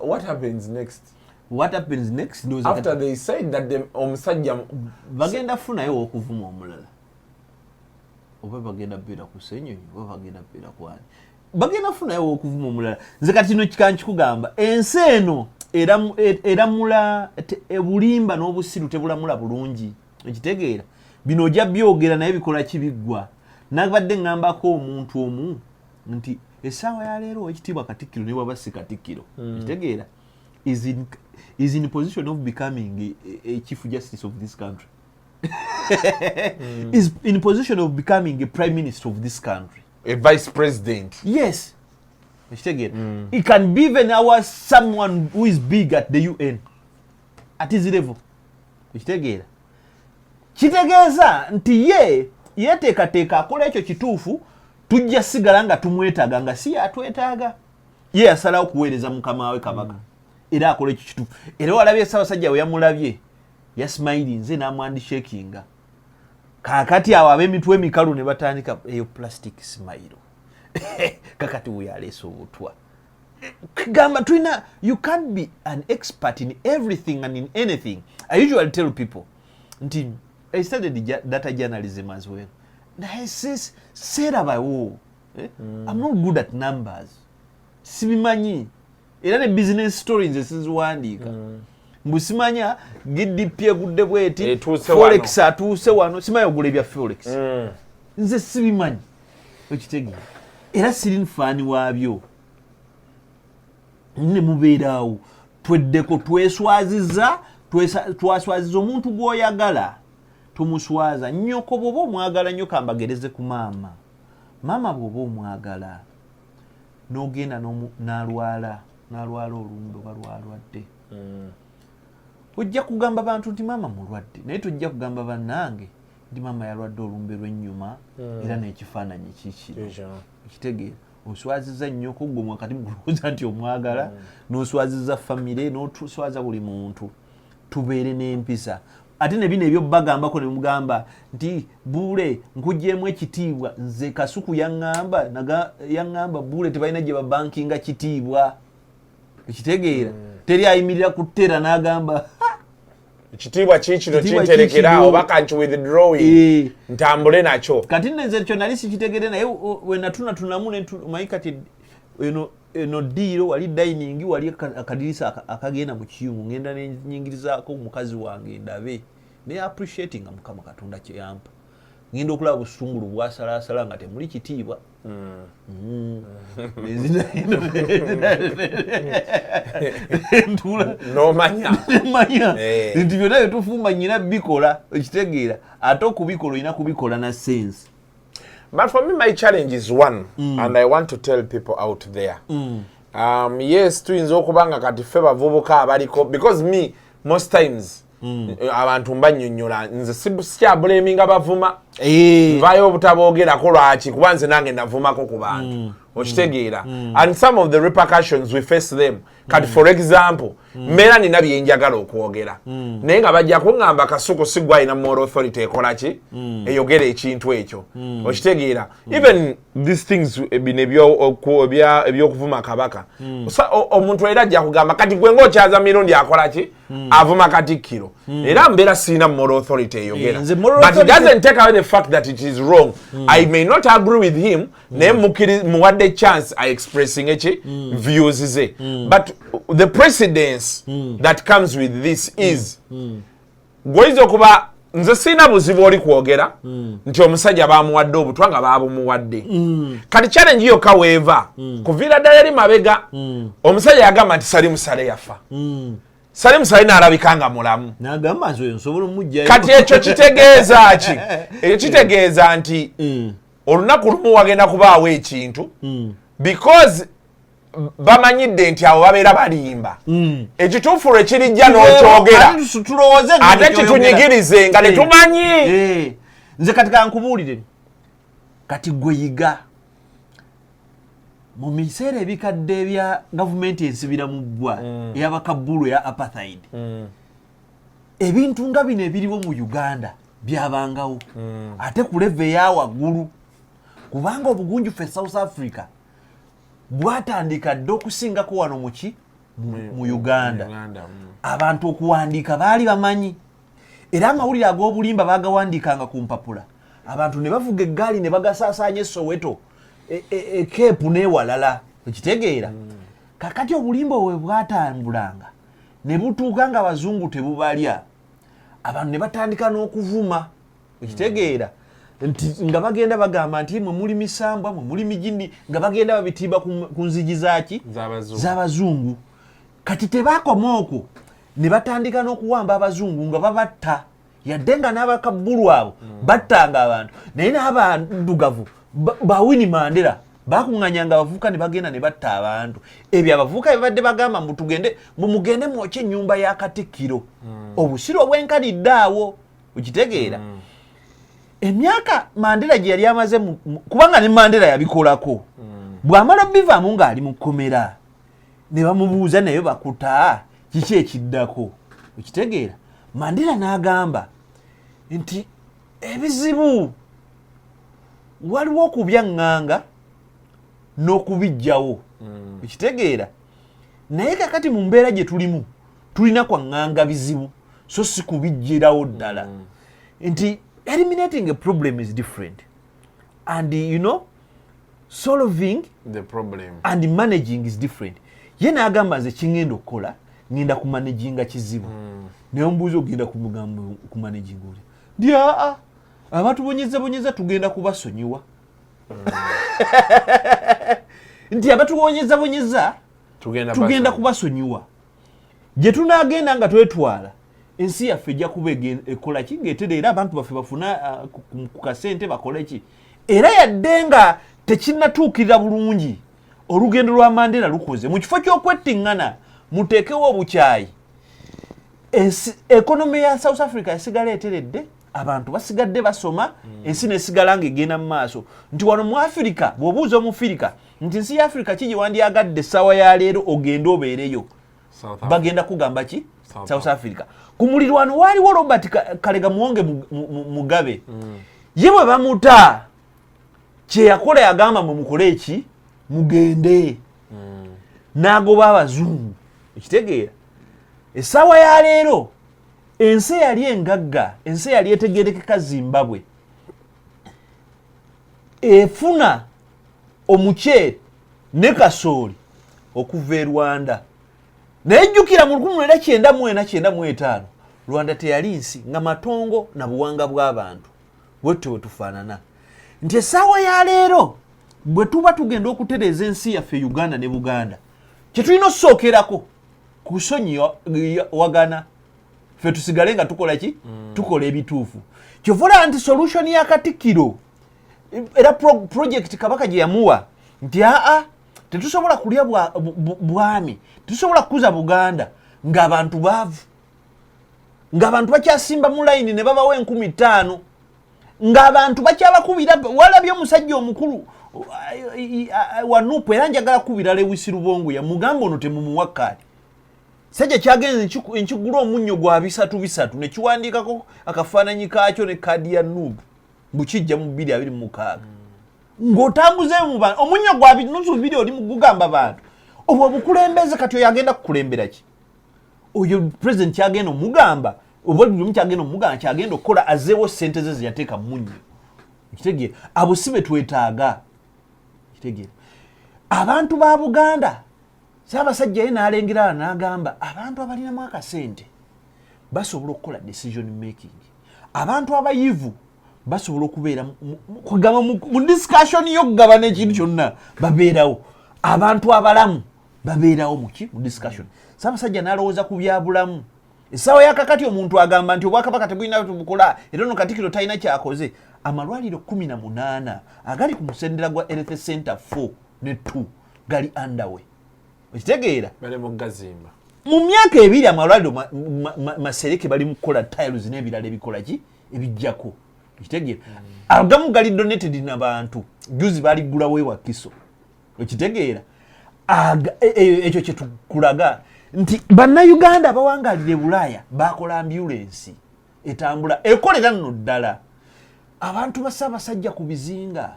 what happens next after they said that the omusajja bagenda funayo okuvuma omulala oba bagenda bera ku senyonyi oba bagenda bera kwani bagenda funayo okuvuma omulala nze kati kino kikankikugamba ensi eno eramula ebulimba n'obusiru tebulamula bulungi ekitegeera bino ojja byogera naye bikola kibiggwa nabadde ngambako omuntu omu nti essaawa ya leero ekitiibwa Katikkiro ne bwaba si Katikkiro ekitegeera is in position of becoming a chief justice of this country is in position of becoming a prime minister of this country, a vice president. Yes, it can be even someone who is big at the UN at his level. Kitegeeza nti ye teekateeka akola ekyo kituufu tujja sigala nga tumwetaaga nga si atwetaaga ye asalawo kuweereza mukama we Kabaka era akola ekyo kituufu era walabye Ssaabasajja we yamulabye yasmilinze n'amwandishakinga kakati awo ab'emitwe emikalu ne batandika eyo plastic smile kakati we yaleese obutwa gamba tulina you can't be an expert in everything and in anything. I usually tell people nti I studied data journalism as well. I said I'm not good at numbers. Sibimanyi. Era ne business stories esiziwandiika. Mbusimanya GDP gudde bweti forex atuuse wano simanyi ogula ebya forex. Nze sibimanyi. Okitegeera. Era siri nfaani waabyo. Ne mubeeraawo tweddeko twaswaziza omuntu gw'oyagala. Tumuswaza nnyoko bw'oba omwagala nnyo kambagereze ku maama bw'oba omwagala n'ogenda n'alwala olumbe oba lwalwadde ojja kugamba bantu nti maama mulwadde naye tojja kugamba bannange nti maama yalwadde olumbe lw'ennyuma era n'ekifaananyi kikiro ekitegeera oswaziza nnyoko gwe mwakati mukulowooza nti omwagala n'oswaziza famire n'oswaza buli muntu tubeere n'empisa. Ate ne bino ebyo bagambako ne mugamba nti Buule nkuggyemu ekitiibwa nze Kasuku yaŋŋamba Buule tebalina gye babankinga kitiibwa ekitegeera teri ayimirira ku ttera n'agamba ekitiibwa kiikino kinterekera oba kanki withdrawing ntambule nakyo kati nze ekyo nali sikitegere naye we natunatunamu omanyi kati eno ddiiro wali dining wali akadirisa akagenda mu kiyungu ngenda nenyingirizaako mukazi wange ndabe ne appreciating Mukama Katonda kye yampa ngenda okulaba busungulu bwasalaasala nga temuli kitiibwa nomanya nti byonna bye tufumba nnyina bikola ekitegeera ate okubikola olina kubikola na sense. But for me, my challenge is one, and I want to tell people out there. Yes, tuyinza okubanga kati ffe bavubuka abaliko, because me, most times, abantu mbanyonnyola nze sikyabulaminga bavuma nvayo obutabogerako lwaki kuba nze nange navumako ku bantu okitegeera and some of the repercussions we face them kati for example mera nina byenjagala okwogera naye nga bajja kuŋŋamba Kasuku sigwa alina moral authority ekola ki eyogera ekintu ekyo okitegeera even these things bino ebyokuvuma Kabaka omuntu era ajja kugamba kati gwe ng'okyaza mirundi akola ki avuma Katikkiro era mbeera sirina moral authority eyogera but it doesn't take away the fact that it is wrong I may not agree with him naye muwadde chance I expressing views ze but the precedence that comes with this is goizo kuba nze sina buzibu oli kwogera nti omusajja bamuwadde obutwa nga babumuwadde kati challenge yo kaweeva kuvira ddala eri mabega omusajja yagamba nti Salim Saleh yafa Salim Saleh n'alabika nga mulamu n'agamba nti nsobola omujjayo kati ekyo kitegeeza ki ekyo kitegeeza nti olunaku lumu wagenda kubaawo ekintu because bamanyidde nti abo babeera balimba ekituufu lwe kirijja n'okyogera ate kitunyigirize nga tetumanyi nze kati kankubuulire kati gwe yiga mu biseera ebikadde ebya gavumenti ensibira mu bbwa ey'abakabbulu ya apartheid ebintu nga bino ebiriwo mu Uganda byabangawo ate ku level eya waggulu kubanga obugunjufu e South Africa bwatandika dde okusingako wano muki mu Uganda abantu okuwandiika baali bamanyi era amawulire ag'obulimba bagawandiikanga ku mpapula abantu ne bavuga eggaali ne bagasaasaanya Soweto Cape n'ewalala okitegeera kakati obulimba bwe bwatambulanga ne butuuka nga abazungu tebubalya abantu ne batandika n'okuvuma okitegeera nti nga bagenda bagamba nti mwe muli misambwa mwe muli mijini nga bagenda babitimba ku nzigi zaki z'abazungu kati tebakoma okwo ne batandika n'okuwamba abazungu nga babatta yadde nga n'abakabbulu abo battanga abantu naye n'abandugavu ba Winnie Mandela bakuŋŋanyanga abavubuka ne bagenda ne batta abantu ebyo abavubuka bibadde bagamba mugende mwokye ennyumba ya Katikkiro obusiro obwenkanidde awo okitegeera emyaka Mandela gye yali amaze kubanga ne Mandela yabikolako bw'amala bivaamu ng'ali mu kkomera ne bamubuuza naye bakuta kiki ekiddako okitegeera Mandela n'agamba nti ebizibu waliwo okubyaŋŋanga n'okubijjawo okitegeera naye kakati mu mbeera gye tulimu tulina kwaŋŋanga bizibu so si kubijjirawo ddala nti eliminating a problem is different and solving the problem and managing is different ye n'agamba nze kingenda okukola ngenda kumanaginga kizibu naye omubuuzi ogenda kumugamba kumanaginga oli ndi abatubonyeza tugenda kubasonyiwa nti abatubonyeza tugenda kubasonyiwa gye tunagenda nga twetwala ensi yaffe ejja kuba ekola ki ng'etera era abantu baffe bafuna ku kasente bakole ki era yadde nga tekinnatuukirira bulungi olugendo lwa Mandela lukoze mu kifo ky'okwettiŋŋana muteekewo obukyayi ekonomi ya South Africa esigala eteredde abantu basigadde basoma ensi nesigala ng'egenda mu maaso nti wano mu Afirika bw'obuuza Omufirika nti ensi ya Afirika ki gye wandyagadde essaawa ya leero ogende obeereyo bagenda kugamba ki South Africa ku mulirwano waaliwo Robert Kalega Muwonge Mugabe ye bwe bamuta kye yakola yagamba mwe mukole eki mugende n'agoba abazungu ekitegeera essaawa ya leero ensi yali engagga ensi yali etegerekeka Zimbabwe efuna omuceere ne kasooli okuva e Rwanda nejjukira mu 1995 Rwanda teyali nsi nga matongo na buwanga bw'abantu bwetwe tufaanana nti essaawa ya leero bwe tuba tugenda okutereeza ensi yaffe Uganda ne Buganda kye tulina okusookerako kusonyiwagana ffe tusigale nga tukola ki tukola ebituufu kyovula nti solution ya Katikkiro era project Kabaka gye yamuwa nti tetusobola kulya bwami tetusobola kukuza Buganda ng'abantu baavu ng'abantu bakyasimba mu layini ne babawo 15,000 ng'abantu bakyabakubira walabye omusajja omukulu wanupu era njagala kubira Lewis Lubongo ya mugamba ono temumuwakali sajja kyagenze enkigula omunnyo gwa bisatu ne kiwandiikako akafaananyi kaakyo ne kadi ya Nubu bukijja mu 2026 ng'otambuze mu bantu omunnyo gwa nusu video oli mugugamba bantu obwo bukulembeze kati oyo agenda kukulembera ki oyo president kyagenda omugamba oba buli kyagenda omugamba kyagenda okukola azeewo ssente ze yateeka mu munnyo kitegeera abo si be twetaaga kitegeera abantu ba Buganda Ssaabasajja ye n'alengera n'agamba abantu abalinamu akasente basobola okukola decision making abantu abayivu basobola okubeera kugamba mu discussion y'okugabana ekintu kyonna babeerawo abantu abalamu babeerawo mu discussion Ssaabasajja n'alowooza ku byabulamu essaawa yakakati omuntu agamba nti Obwakabaka tebulina tubukola era no Katikkiro talina kyakoze amalwaliro 18 agali ku musendera gwa Health Center 4 ne 2 gali underway okitegeera bali mu gazimba mu myaka ebiri amalwaliro masereke bali mu kukola tiles n'ebirala ebikola ki ebijjako okitegeera agamu gali donated n'abantu juzi baligulawo ewa Kiso okitegeera ekyo kye tukulaga nti bannayuganda bawangalire Bulaaya bakola ambulance etambula ekolera nno ddala abantu ba Ssaabasajja ku bizinga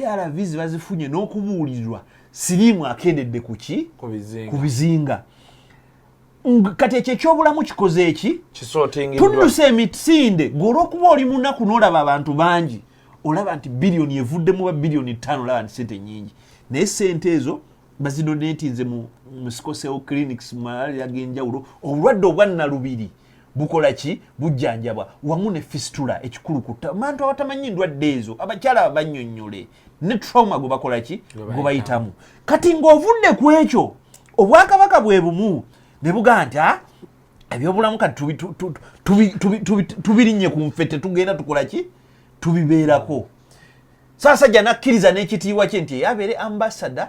ARVs bazifunye n'okubuulirwa siriimu akendedde ku bizinga kati ekyo ekyobulamu kikoze eki tudduse emisinde ng'olwokuba oli munaku n'olaba abantu bangi olaba nti biliyoni evuddemu ba biliyoni 5 olaba nti sente nyingi naye sente ezo bazidonetinze mu Sikoseo clinics mu malwaliro ag'enjawulo obulwadde obwannalubiri bukola ki bujjanjabwa wamu ne fistula ekikulukuta abantu abatamanyi ndwadde ezo abakyala abannyonnyole ne trauma gwe bakola ki gwe bayitamu kati ng'ovudde ku ekyo Obwakabaka bwe bumu ne buga nti ebyobulamu kati tubirinnye ku nfette tugenda tukola ki tubibeerako Ssaabasajja nakkiriza n'ekitiibwa kye nti abeere ambassador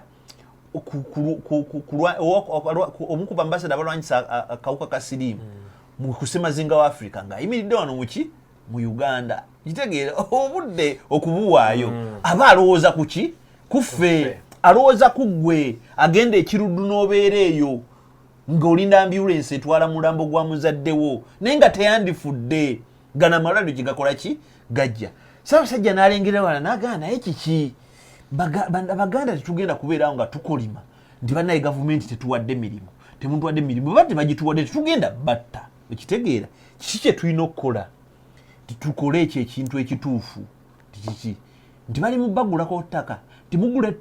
omu ku ambassador abalwanyisa akawuka ka siriimu mu kusemazinga wa Africa ng'ayimiridde wano mu Uganda kitegeera obudde okubuwaayo aba alowooza ku ki kuffe alowooza ku ggwe agenda ekiruddu n'obeera eyo ng'olinda ambulance etwala mulambo gwa muzaddewo naye nga teyandifudde gana amalwaliro gye gakola ki gajja Ssaabasajja n'alengera wala n'agamba naye kiki Abaganda tetugenda kubeerawo nga tukolima nti bannaye gavumenti tetuwadde mirimu temutuwadde mirimu baba tebagituwadde tetugenda batta ekitegeera kiki kye tulina okukola titukole ekyo ekintu ekituufu tikiki nti bali mubagulako ttaka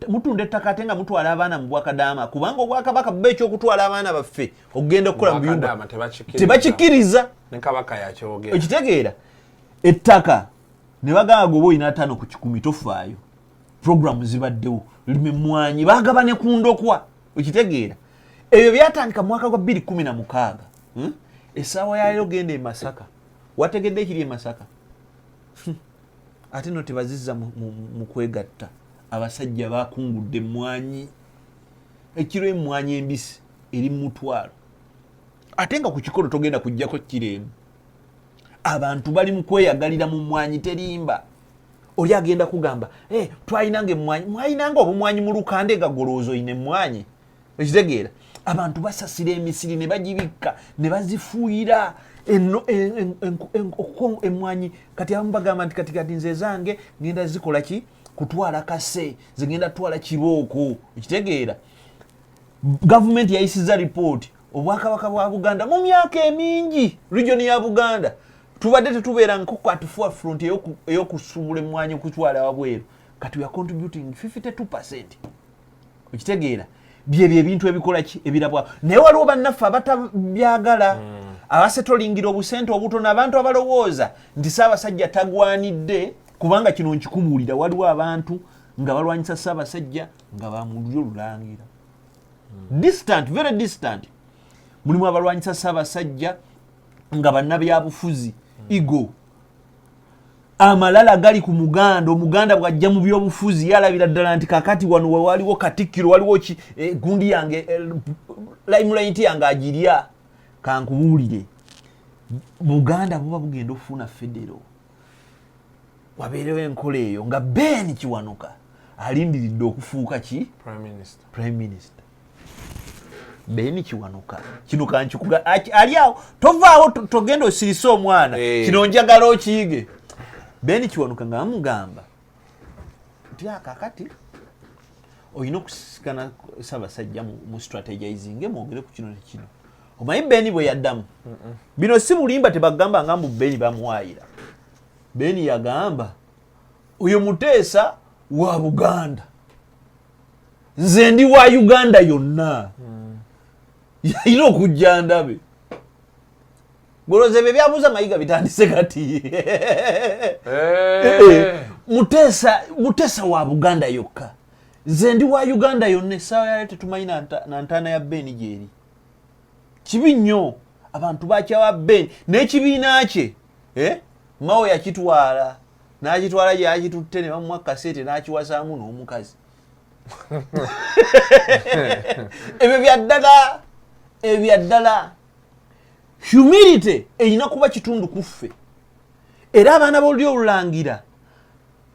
mutunda ettaka ate nga mutwala abaana mu Bwakadaama kubanga Obwakabaka buba ekyokutwala abaana baffe okugenda okukola mu biyumba tebakikkiriza ekitegeera ettaka ne bagamba gwe oyina 5 ku 10 tofaayo programu zibaddewo limemwanyi bagabane ku ndokwa okitegeera ebyo byatandika mu mwaka gwa 2016 essaawa yayo genda e Masaka wategedde ekiri e Masaka ate no tebazizza mu kwegatta abasajja bakungudde emmwanyi ekiro emmwanyi embisi eri mu 1,000 ate nga ku kikolo togenda kujjako kiremu abantu bali mu kweyagalira mu mmwanyi terimba oli agenda kugamba twayinanga emmwanyi mwayinanga obumwanyi mu lukande gagoloozo ine emmwanyi ekitegeera abantu basasira emisiri ne bagibikka ne bazifuuyira emmwanyi kati abamu bagamba nti kati nze zange ngenda zikola ki kutwala kase zigenda twala kibooko ekitegeera gavumenti yayisiza ripooti Obwakabaka bwa Buganda mu myaka emingi region ya Buganda tubadde tetubeera nkoko at forefront ey'okusubula emmwanyi okutwala wabweru kati we are contributing 52% okitegeera byebyo ebintu ebikola ki ebirabwa naye waliwo bannaffe abatabyagala abasetolingira obusente obutono abantu abalowooza nti Ssaabasajja tagwanidde kubanga kino nkikubuulira waliwo abantu nga balwanyisa Ssaabasajja nga bamulyo lulangira distant very distant mulimu abalwanyisa Ssaabasajja nga bannabyabufuzi igo amalala gali ku muganda omuganda bwajja mu byobufuzi yalabira ddala nti kakati wano waliwo Katikkiro waliwo gundi yange limelight yange agirya kankubuulire Buganda buba bugenda okufuna federo wabeerewo enkola eyo nga Ben Kiwanuka alindiridde okufuuka ki prime minister Beni Kiwanuka kino kanchikuga ali awo tovaawo togenda osirisa omwana kino njagala okiyige Beni Kiwanuka ng'amugamba nti akakati oyina okusikana Ssaabasajja mu strategizing mwogere ku kino nekino omanyi Beni bwe yaddamu bino si bulimba tebagamba nga mbu Beni bamuwaayira Beni yagamba oyo Muteesa wa Buganda nze ndi wa Uganda yonna yalina okujja ndabe goloze bye byabuuza mayiga bitandise kati Muteesa wa Buganda yokka nze ndi wa Uganda yonna essaawa yali tetumanyi na ntaana ya Beni gyeri kibi nnyo abantu bakyawa Beni n'ekibiina kye Mao yakitwala n'akitwala gyakitutte ne bamuwa kasete n'akiwasaamu n'omukazi ebyo byaddala humility erina kuba kitundu kuffe era abaana b'oluli olulangira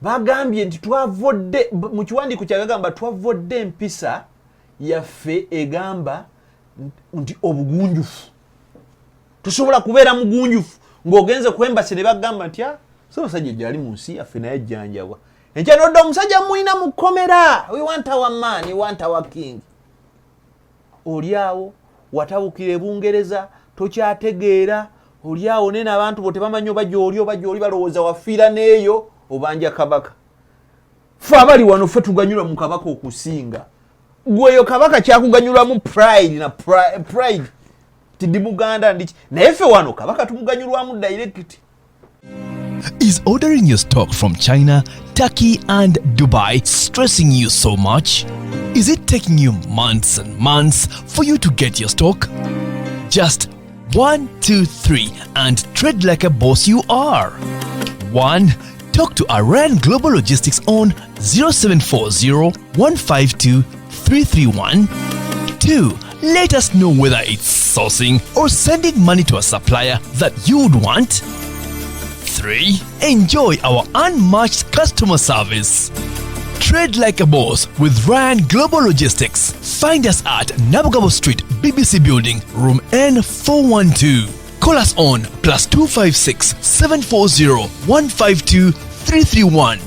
bagambye nti twavodde mu kiwandiiko kyagagamba twavodde empisa yaffe egamba nti obugunjufu tosobola kubeera mugunjufu ng'ogenze ku embasi ne bagamba nti Ssaabasajja gyali mu nsi yaffe naye jjanjabwa enkya nodde omusajja muyina mu kkomera we want our man, we want our king oli awo watabukira e Bungereza tokyategeera oli awo nene abantu bo tebamanyi oba gy'oli balowooza wafiira n'eyo obanja Kabaka ffe abali wano ffe tuganyulwa mu Kabaka okusinga gweyo Kabaka kyakuganyulwamu pride ndi Buganda ndiki naye ffe wano Kabaka tumuganyulwamu direct. Is ordering your stock from China, Turkey and Dubai stressing you so much? Is it taking you months and months for you to get your stock? Just 1, 2, 3 and trade like a boss you are. 1. Talk to Iran Global Logistics on 0740 152 331. 2. Let us know whether it's sourcing or sending money to a supplier that you would want. 3. Enjoy our unmatched customer service. Trade like a boss with Ryan Global Logistics. Find us at Nabavuma Street, BBC Building, Room N412. Call us on +256 740 152 331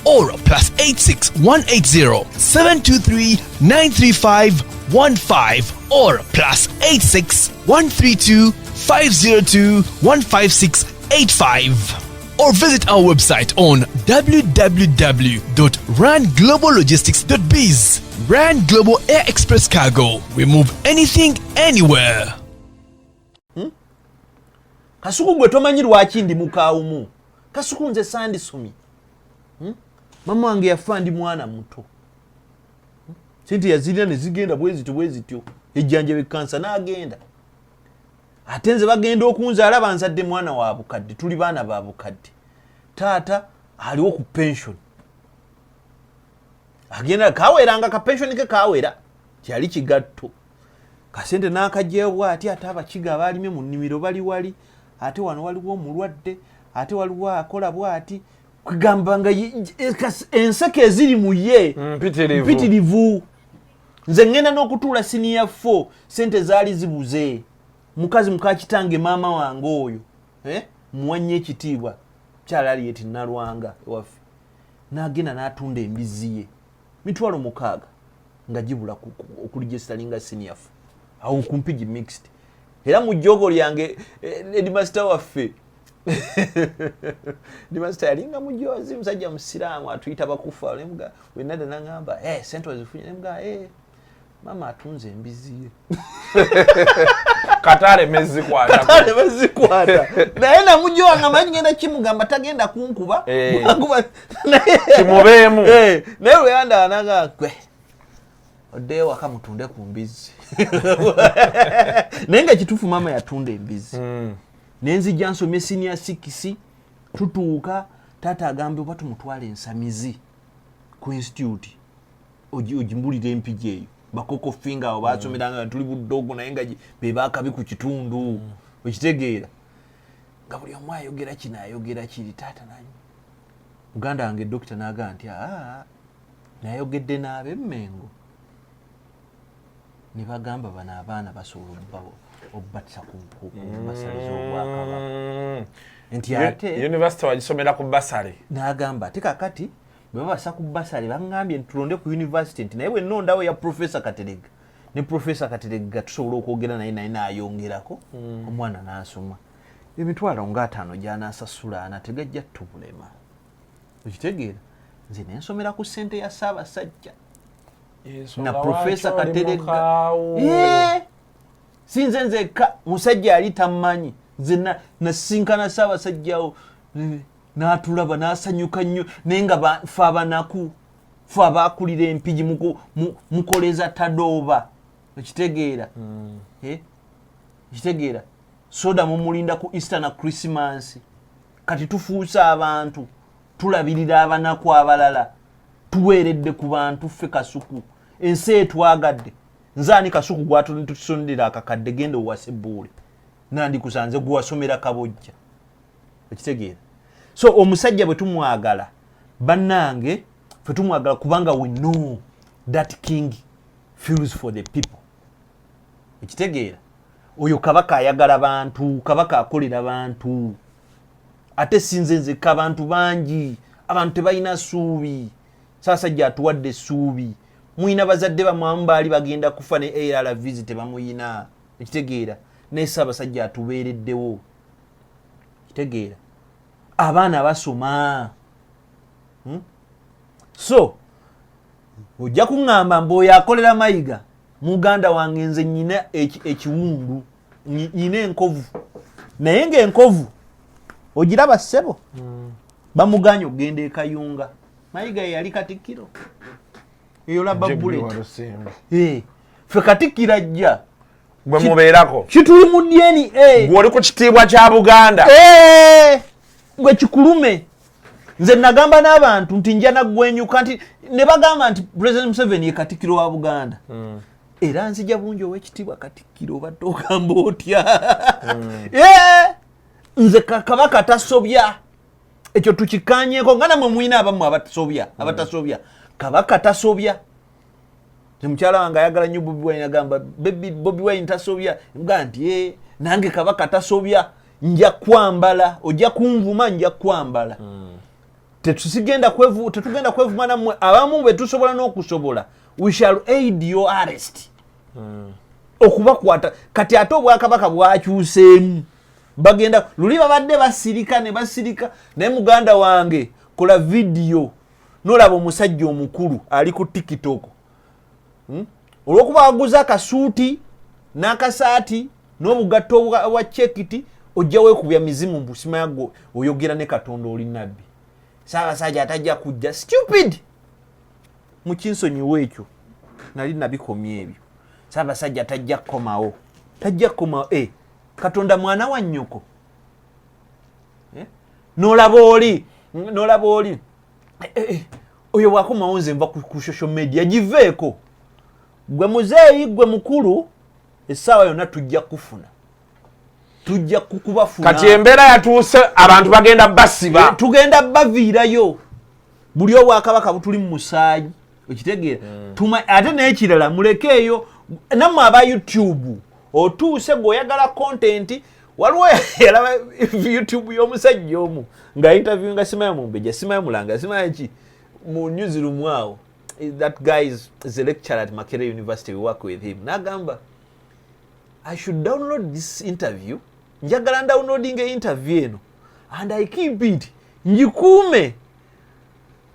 or +86 180 723 935 15 or +86 132 502 156 85 or visit our website on www.rangloballogistics.biz. Rand Global Air Express Cargo. We move anything, anywhere. Kasuku gwe tomanyi lwaki ndi mukawumu. Kasuku nze sandisumi. Mama wange yafa ndi mwana muto. Sente yazirina ne zigenda bwezityo. Ejjanja bekansa n'agenda. Atenze bagenda okunzaala banzadde mwana wa bukadde tuli baana ba bukadde taata aliwo ku pension agenda kaweranga ka pension ke kawera kyali kigatto kasente n'akajjeebwa ati ate abakiga abalime mu nnimiro bali wali ate wano waliwo omulwadde ate waliwo akola bwati kugamba nga enseke eziri mu ye mpitirivu nze ngenda n'okutuula senior 4 sente zaali zibuze mukazi mukakitange mama wange oyo muwanye ekitiibwa kyalali yeti Nalwanga ewaffe n'agenda n'atunda embizi ye mitwalo 6 nga gibula okuligestalinga senior 4 awo kumpigi mixed era mu jjogo lyange headmaster waffe headmaster yalinga mujozi musajja musiraamu atuyita bakufa nemuga wenada nangamba sente wazifunye nemuga mama atunze embizi ye Katale mezikwata naye namujowa nga manyi ngenda kimugamba tagenda kunkuba kimubeemu naye lweyanda anaga gwe oddeyo waka mutunde ku mbizi naye nga kituufu mama yatunda embizi nenzijja nsomye senior 6 tutuuka taata agambye oba tumutwala ensamizi ku institute ogimbulira empigi eyo bakoko finga abo basomeranga tuli buddogo naye nga be bakabi ku kitundu okitegeera nga buli omu ayogera kino ayogera kiri taata nanyi muganda wange dokita n'aga nti nayogedde n'ab'Emmengo ne bagamba bano abaana basobola obbatisa ku basale z'Obwakabaka nti ate university wagisomera ku basale n'agamba ate kakati bwe babasa ku basale bangambye ntulonde ku university nti naye bwe nnondawo ya Professor Katerega ne Professor Katerega tusobola okwogera naye n'ayongerako omwana n'asoma emitwalo nga 5 gy'anaasasula anategajja tubulema okitegeera nze nensomera ku ssente ya Ssaabasajja na Professor Katerega sinze nzekka musajja yali tammanyi nze nasinkana Ssaabasajjawo n'atulaba n'asanyuka nnyo naye nga fe abanaku fe abaakulira empigi mukoleza tadooba okitegeera okitegeera soda mumulinda ku Easter na Christmas kati tufuusa abantu tulabirira abanaku abalala tuweeredde ku bantu ffe kasuku ensi etwagadde nzaani kasuku gwatusondera akakadde genda owase Buule nandikusanze gwasomera Kabojja okitegeera so omusajja bwe tumwagala bannange ffe tumwagala kubanga we know that king feels for the people okitegeera oyo Kabaka ayagala bantu Kabaka akolera bantu ate sinze nzekka abantu bangi abantu tebalina ssuubi Ssaabasajja atuwadde essuubi muyina bazadde bamwamu baali bagenda kufa ne ARVs tebamuyina ekitegeera naye Ssaabasajja atubeereddewo ekitegeera abaana basoma so ojja kuŋŋamba mb'oyo akolera mayiga muganda wange nze nyina ekiwundu nyina enkovu naye ng'enkovu ogiraba ssebo bamuganya okugenda e Kayunga mayiga yali Katikkiro eyo labba Buule ffe Katikkiro ajja gwe mubeerako kituli mu dyeni gw'oli ku kitiibwa kya Buganda gwe kikulume nze nagamba n'abantu nti nja naggwenyuka nti ne bagamba nti President Museveni ye Katikkiro wa Buganda era nzija bungi ow'ekitiibwa Katikkiro obadde ogamba otya nze Kabaka tasobya ekyo tukikanyeko nga namwe muyina abamu abatasobya Kabaka tasobya mukyala wange ayagala nnyo Bobi Wine agamba Bobi Wine tasobya nga nti nange Kabaka tasobya nja kwambala ojja kunvuma nja kwambala tetugenda kwevuma nammwe abamu bwe tusobola n'okusobola we shall aid your arrest okubakwata kati ate Obwakabaka bwakyuseemu bagenda luli babadde basirika ne basirika naye muganda wange kola vidiyo n'olaba omusajja omukulu ali ku TikTok olw'okuba waguza akasuuti n'akasaati n'obugatto obwa chekiti ojja weekubya mizimu mbusima yagwo oyogera ne Katonda oli nabbi Ssaabasajja atajja kujja stupid mukinsonyiwa ekyo nali nabikomye ebyo Ssaabasajja atajja kukomawo Katonda mwana wa nnyoko n'olaba oli oyo bwakomawo nze nva ku social media giveeko gwe muzeeyi gwe mukulu essaawa yonna tujja kufuna tujja kukubafuna kati embeera yatuuse abantu bagenda basiba tugenda baviirayo buli Obwakabaka butuli mu musaayi okitegeera ate n'ekirala mulekeeyo nammwe aba YouTube otuuse ng'oyagala content waliwo yalaba YouTube y'omusajja omu nga interview nga Simayo Mumbejja Simayo Mulanga Simayo ki mu newsroom awo that guy is a lecturer at Makerere University. We work with him. Nagamba, I should download this interview. Njagala downloading a interview and I keep it. Njikume.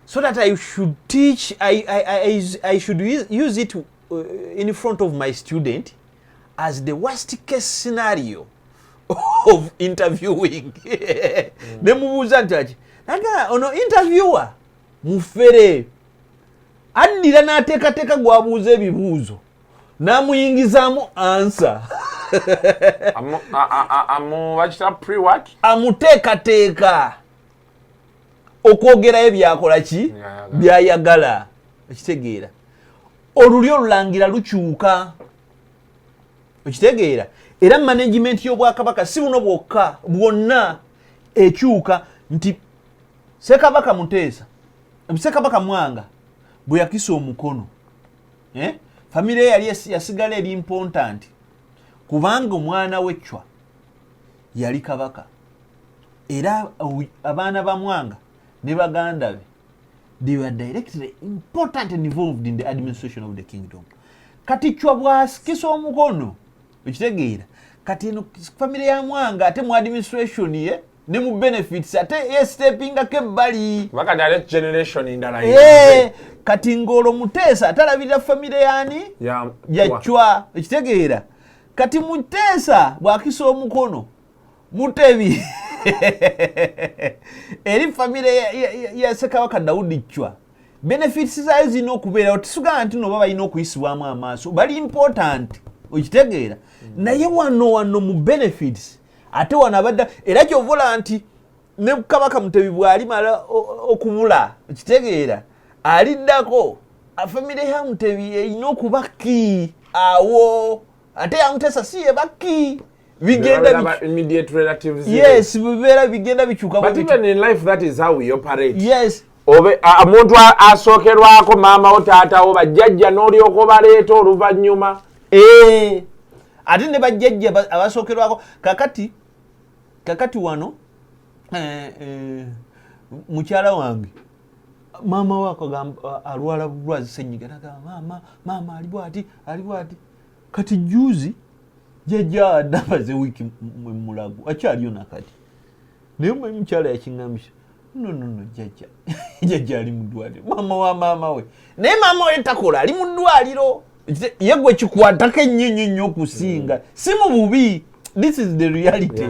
So that I should teach, I should use it in front of my student as the worst case scenario of interviewing. Nemubuuza nti naga ono interviewer mufere addira n'ateekateeka gwabuuza ebibuuzo n'amuyingizaamu ansa amuteekateeka okwogerayo byakola ki byayagala okitegeera olulyo olulangira lukyuka okitegeera era management y'Obwakabaka si buno bwokka bwonna ekyuka nti Ssekabaka Muteesa Ssekabaka Mwanga bwe yakisa omukono famire yali yasigala eri important kubanga omwana w'Echwa yali kabaka era abaana ba Mwanga ne baganda be they were directly important and involved in the administration of the kingdom. Kati Chwa bwasikisa omukono ekitegeera kati eno famire ya Mwanga ate mu administration ye ne mu benefits ate steppinga kebbali bakadale generation indala kati ngolo Muteesa atalabira famire yani ya Chwa ekitegeera kati Muteesa bwakisa omukono Mutebi eri famire ya Ssekabaka Daudi Chwa benefits zayo zino okubeera otisuga nti no baba ino okuyisibwamu amaaso bali important okitegeera naye wano mu benefits ate wanabadda era kyovola nti ne Kabaka Mutebi bwali mala okubula okitegeera aliddako famire ya Mutebi erina okuba ki awo ate ya Muteesa si ye baki bigenda immediate relatives yes bibera bigenda bichuka but even in life that is how we operate yes obe omuntu asokerwako mama o taata o bajjajja n'olyoko baleeta oluvannyuma ate ne bajjajja abasokerwako kakati wano mukyala wange mama wako alwala bulwazi senyiga nagamba mama ali bwati kati juzi jajja adabaze wiki mulago akyaliyo nakati naye mukyala yakingambisa no jajja ali mu ddwaliro mama we naye mama we takola ali mu ddwaliro ye gwe kikwatako ennyo okusinga si mu bubi this is the reality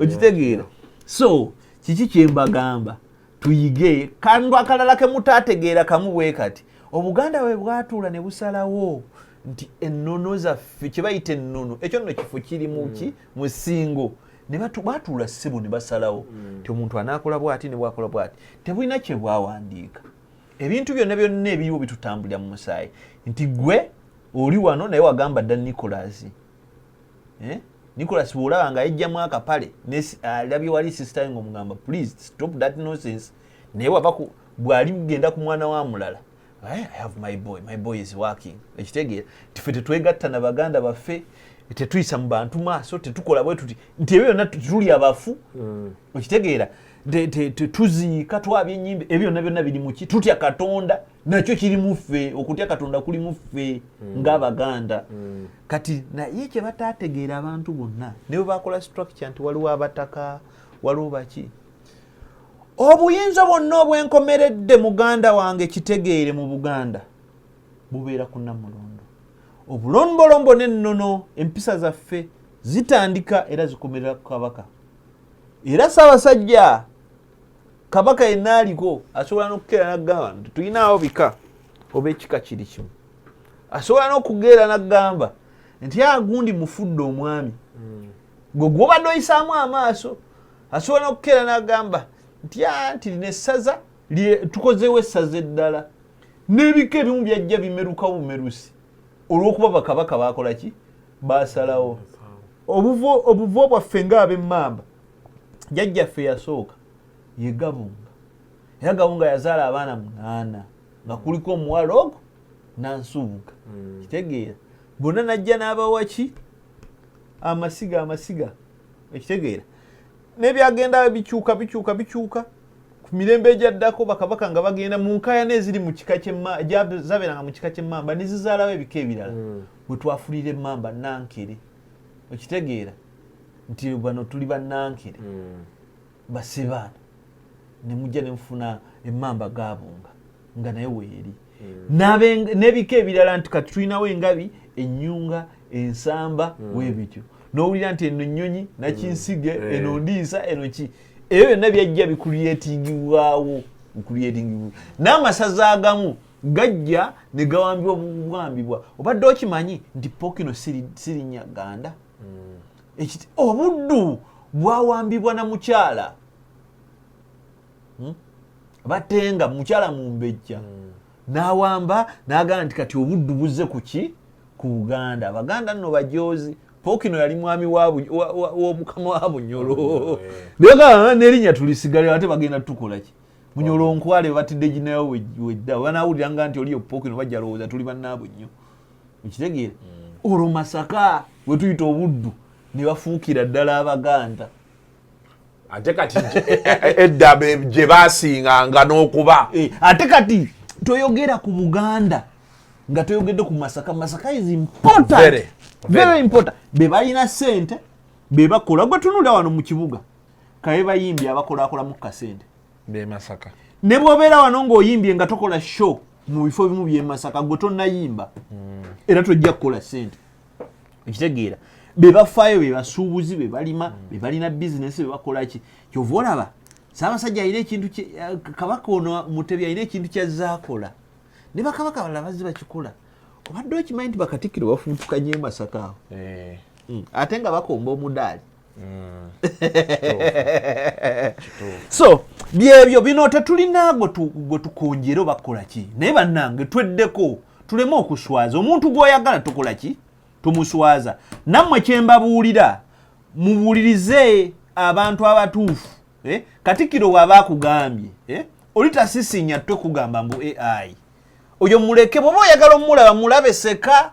okitegeera so kiki kyembagamba tuyige kandu akalala ke mutategeera kamu bwe kati Obuganda we bwatuula ne busalawo nti ennono zaffe kye bayita ennono ekyo nno kifo kiri muki musingo ne batuula ssebo ne basalawo nti omuntu anaakola bw'ati ne bwakola bw'ati tebulina kye bwawandiika ebintu byonna ebiriwo bitutambulira mu musaayi nti gwe oli wano naye wagamba dda Nicholas bw'olaba nga yajjamu akapale alabye wali sister ng'omugamba please stop that nonsense naye wava bw'ali genda ku mwana wa mulala I have my boy is working ekitegeera tife tetwegatta na baganda baffe tetuyisa mu bantu maaso tetukola bwe tuti nti ebyo byonna tuli abafu ekitegeera tuziika twabye ennyimbe ebyo byonna biri muki tutya Katonda nakyo kiri muffe okutya Katonda kuli muffe ng'Abaganda kati naye kye bataategeera abantu bonna ne bwe bakola structure nti waliwo abataka waliwo baki obuyinza bwonna obwenkomeredde muganda wange kitegeere mu Buganda bubeera ku Namulondo obulombolombo n'ennono empisa zaffe zitandika era zikomerera ku Kabaka era Ssaabasajja Kabaka yenna aliko asobola n'okukeera n'agamba nti tulinaawo bika oba ekika kiri kimu asobola n'okugeera n'agamba nti agundi mufudde omwami gwe gw'obadde oyisaamu amaaso asobola n'okukeera n'agamba nti nessaza tukozeewo essaza eddala n'ebika ebimu byajja bimeruka bumerusi olw'okuba bakabaka baakola ki baasalawo obuvo bwaffe ng'ab'emmamba jjajjaffe yasooka ye Gabunga era Gabunga yazaala abaana 8 nga kuliko omuwala ogwo Nansubuga kitegeera bonna najja n'abawaki amasiga ekitegeera n'ebyagenda bikyuka ku mirembe egyaddako bakabaka nga bagenda mu nkaayana eziri mu kika ky'emmamba zabeeranga mu kika ky'emmamba ne zizaalawo ebika ebirala bwe twafulira emmamba Nankere okitegeera nti bano tuli bannankere basebaana ne mujja ne mufuna emmamba Gabunga nga naye weeri n'ebika ebirala nti kati tulinawo engabi ennyunga ensamba weebityo n'owulira nti eno nnyonyi nakinsige eno ndiisa eno ki ebyo byonna byajja bikulyetingibwawo n'amasaza agamu gajja ne gawambibwa obadde okimanyi nti Pokino sirinya Ganda obuddu bwawambibwa na mukyala batenga mukyala Mumbejja n'awamba n'agamba nti kati obuddu buzze ku Buganda Abaganda nno bajoozi Pokino yali mwami w'omukama wa Bunyolo. Nega n'erinnya tulisigalira ate bagenda tukola ki? Munyolo nkwale batidde jinayo wedda banawuliranga nti oli opoke no bajja lowooza tuli bannaabwe nnyo okitegeera olwo Masaka we tuyita obuddu ne bafuukira ddala Abaganda ate kati edda gye baasinganga n'okuba ate kati toyogera ku Buganda nga toyogedde ku Masaka. Masaka is important, very important. Be balina ssente be bakola gwe tunula wano mu kibuga kaye bayimbi abakola mu kasente be Masaka ne bw'obeera wano ng'oyimbye nga tokola show mu bifo bimu by'e Masaka gwe tonnayimba era tojja kukola ssente ekitegeera. Be bafaayo be basuubuzi be balima be balina bizinesi be bakola ki kyova olaba Ssaabasajja alina ekintu Kabaka ono Mutebi alina ekintu ky'azzaakola ne bakabaka balala bazzi bakikola obadde okimanyi nti bakatikkiro bafuntukanye Masaka awo ate nga bakomba omudaali so byebyo bino tetulinaagwe gwe tukonjera bakola ki naye bannange tweddeko tuleme okuswaza omuntu gw'oyagala tukola ki tumuswaza. Nammwe kyembabuulira mubuulirize abantu abatuufu Katikkiro bw'aba akugambye oli tasisinya ttwe kugamba mbu AI oyo muleke bw'oba oyagala omulaba mulabe seka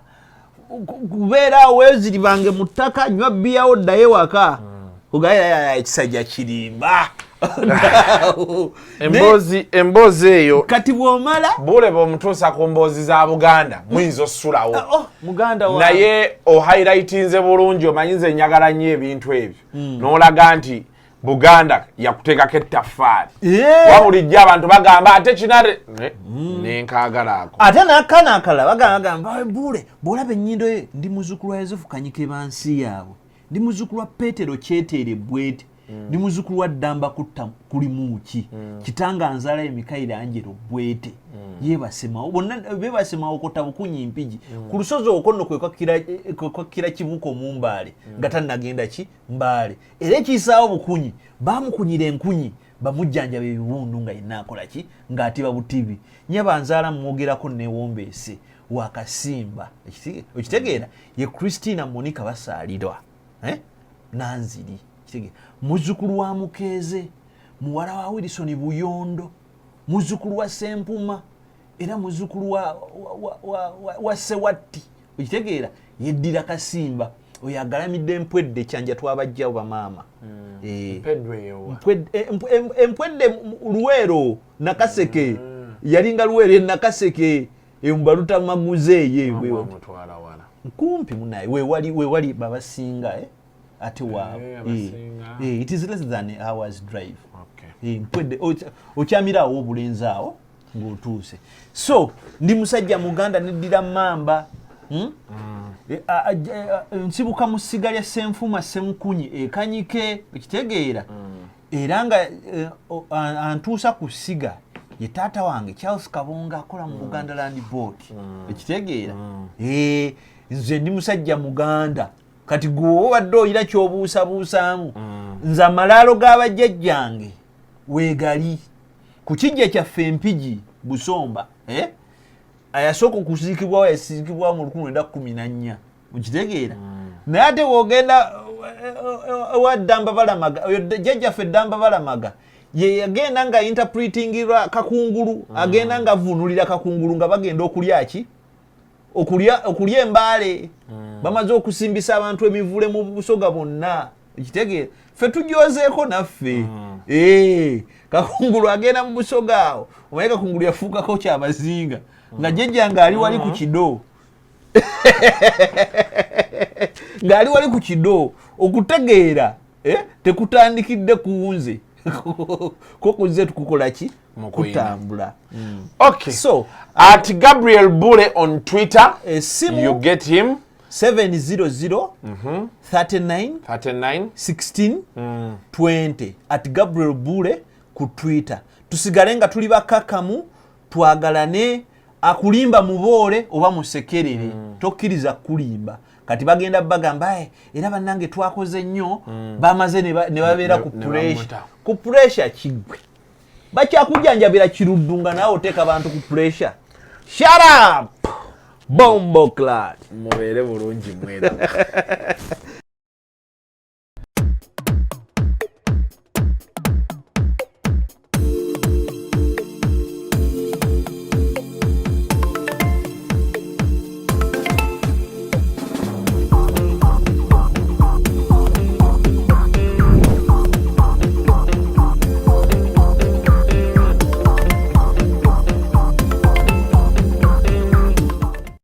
kubeera weeziribange mu ttaka nywa bbiya oddayo ewaka kugayira ekisajja kirimba emboozi eyo kati bw'omala Buule bw'omutuusa ku mboozi za Buganda muyinza ossulawo Muganda wa naye ohighlightinze bulungi omanyize njagala nnyo ebintu ebyo n'olaga nti Buganda yakuteekako ettaffaali wabulijjo abantu bagamba ate kinare nenkaagala ako ate n'akana akalala bagamba Buule bw'olaba ennyindo ye ndi muzzukulu wa Yozefu Kanyike bansi yaabwe ndi muzzukulu wa Peetero Kyeteere Bwete ndi muzzukulu wa Ddamba Kutta Kulimuuki kitanga nzaala Emikaira Angelo Bwete yeebasemawo bonna beebasemawo kota bukunyi mpigi ku lusozi okwo nno kwekwakkira Kibuko mu Mbaale nga tannagenda ki Mbaale era ekiyisaawo bukunyi baamukunyira enkunyi bamujjanjaba ebiwundu nga yenna akola ki ng'atiba butibi nyabanzaala mwogerako neewombeese wakasimba okitegeera ye Christina Monica basaalirwa Nanziri muzzukulu wa Mukeeze muwala wa Wilson Buyondo muzzukulu wa Sempuma era muzzukulu wa Sewatti okitegeera yeddira Kasimba oyo agalamidde empwedde kyanja twabajjawo bamaama empwedde Luweero Nakaseke yalinga Luweero Nakaseke embaluta maguze yewe kumpi munaye wewali babasinga ate waabwe it is less than an hour's drive mpwedde okyamirawo obulenzi awo ng'otuuse so ndi musajja Muganda neddira Mamba nsibuka mu ssiga lya Ssenfuma Ssemukunyi Ekanyike ekitegeera era nga antuusa ku ssiga ye taata wange Charles Kabonga akola mu Buganda Land Board ekitegeera nze ndi musajja Muganda kati gwe obadde oyina ky'obuusabuusaamu nze amalaalo g'abajjajjange weegali ku kijja kyaffe Mpigi Busomba ayasooka okusiikibwawo yasiikibwawo mu 1914 mukitegeera naye ate woogenda wa Ddamba Balamaga oyo jjajjaffe Ddamba Balamaga ye yagenda nga interpretingira Kakungulu agenda nga avunulira Kakungulu nga bagenda okulya ki okulya embaale bamaze okusimbisa abantu emivule mu Busoga bonna ekitegeera ffe tujoozeeko naffe Kakungulu agenda mu Busoga awo omaye Kakungulu yafuukako kyabazinga nga jjajja ng'ali wali ku kido ng'ali wali ku kido okutegeera tekutandikidde ku nze kokuze tukukola ki kutambula okay so at Gabriel Buule on Twitter you get him 700 39 16 20 at Gabriel Buule ku Twitter tusigale nga tuli bakakamu twagalane akulimba muboole oba musekerere tokkiriza kulimba kati bagenda bagamba era bannange twakoze nnyo bamaze ne babeera ku pressure kigwe bakyakujjanjabira kiruddu nga naawe oteeka abantu ku pressure shut up bombo clad mubeere bulungi mwera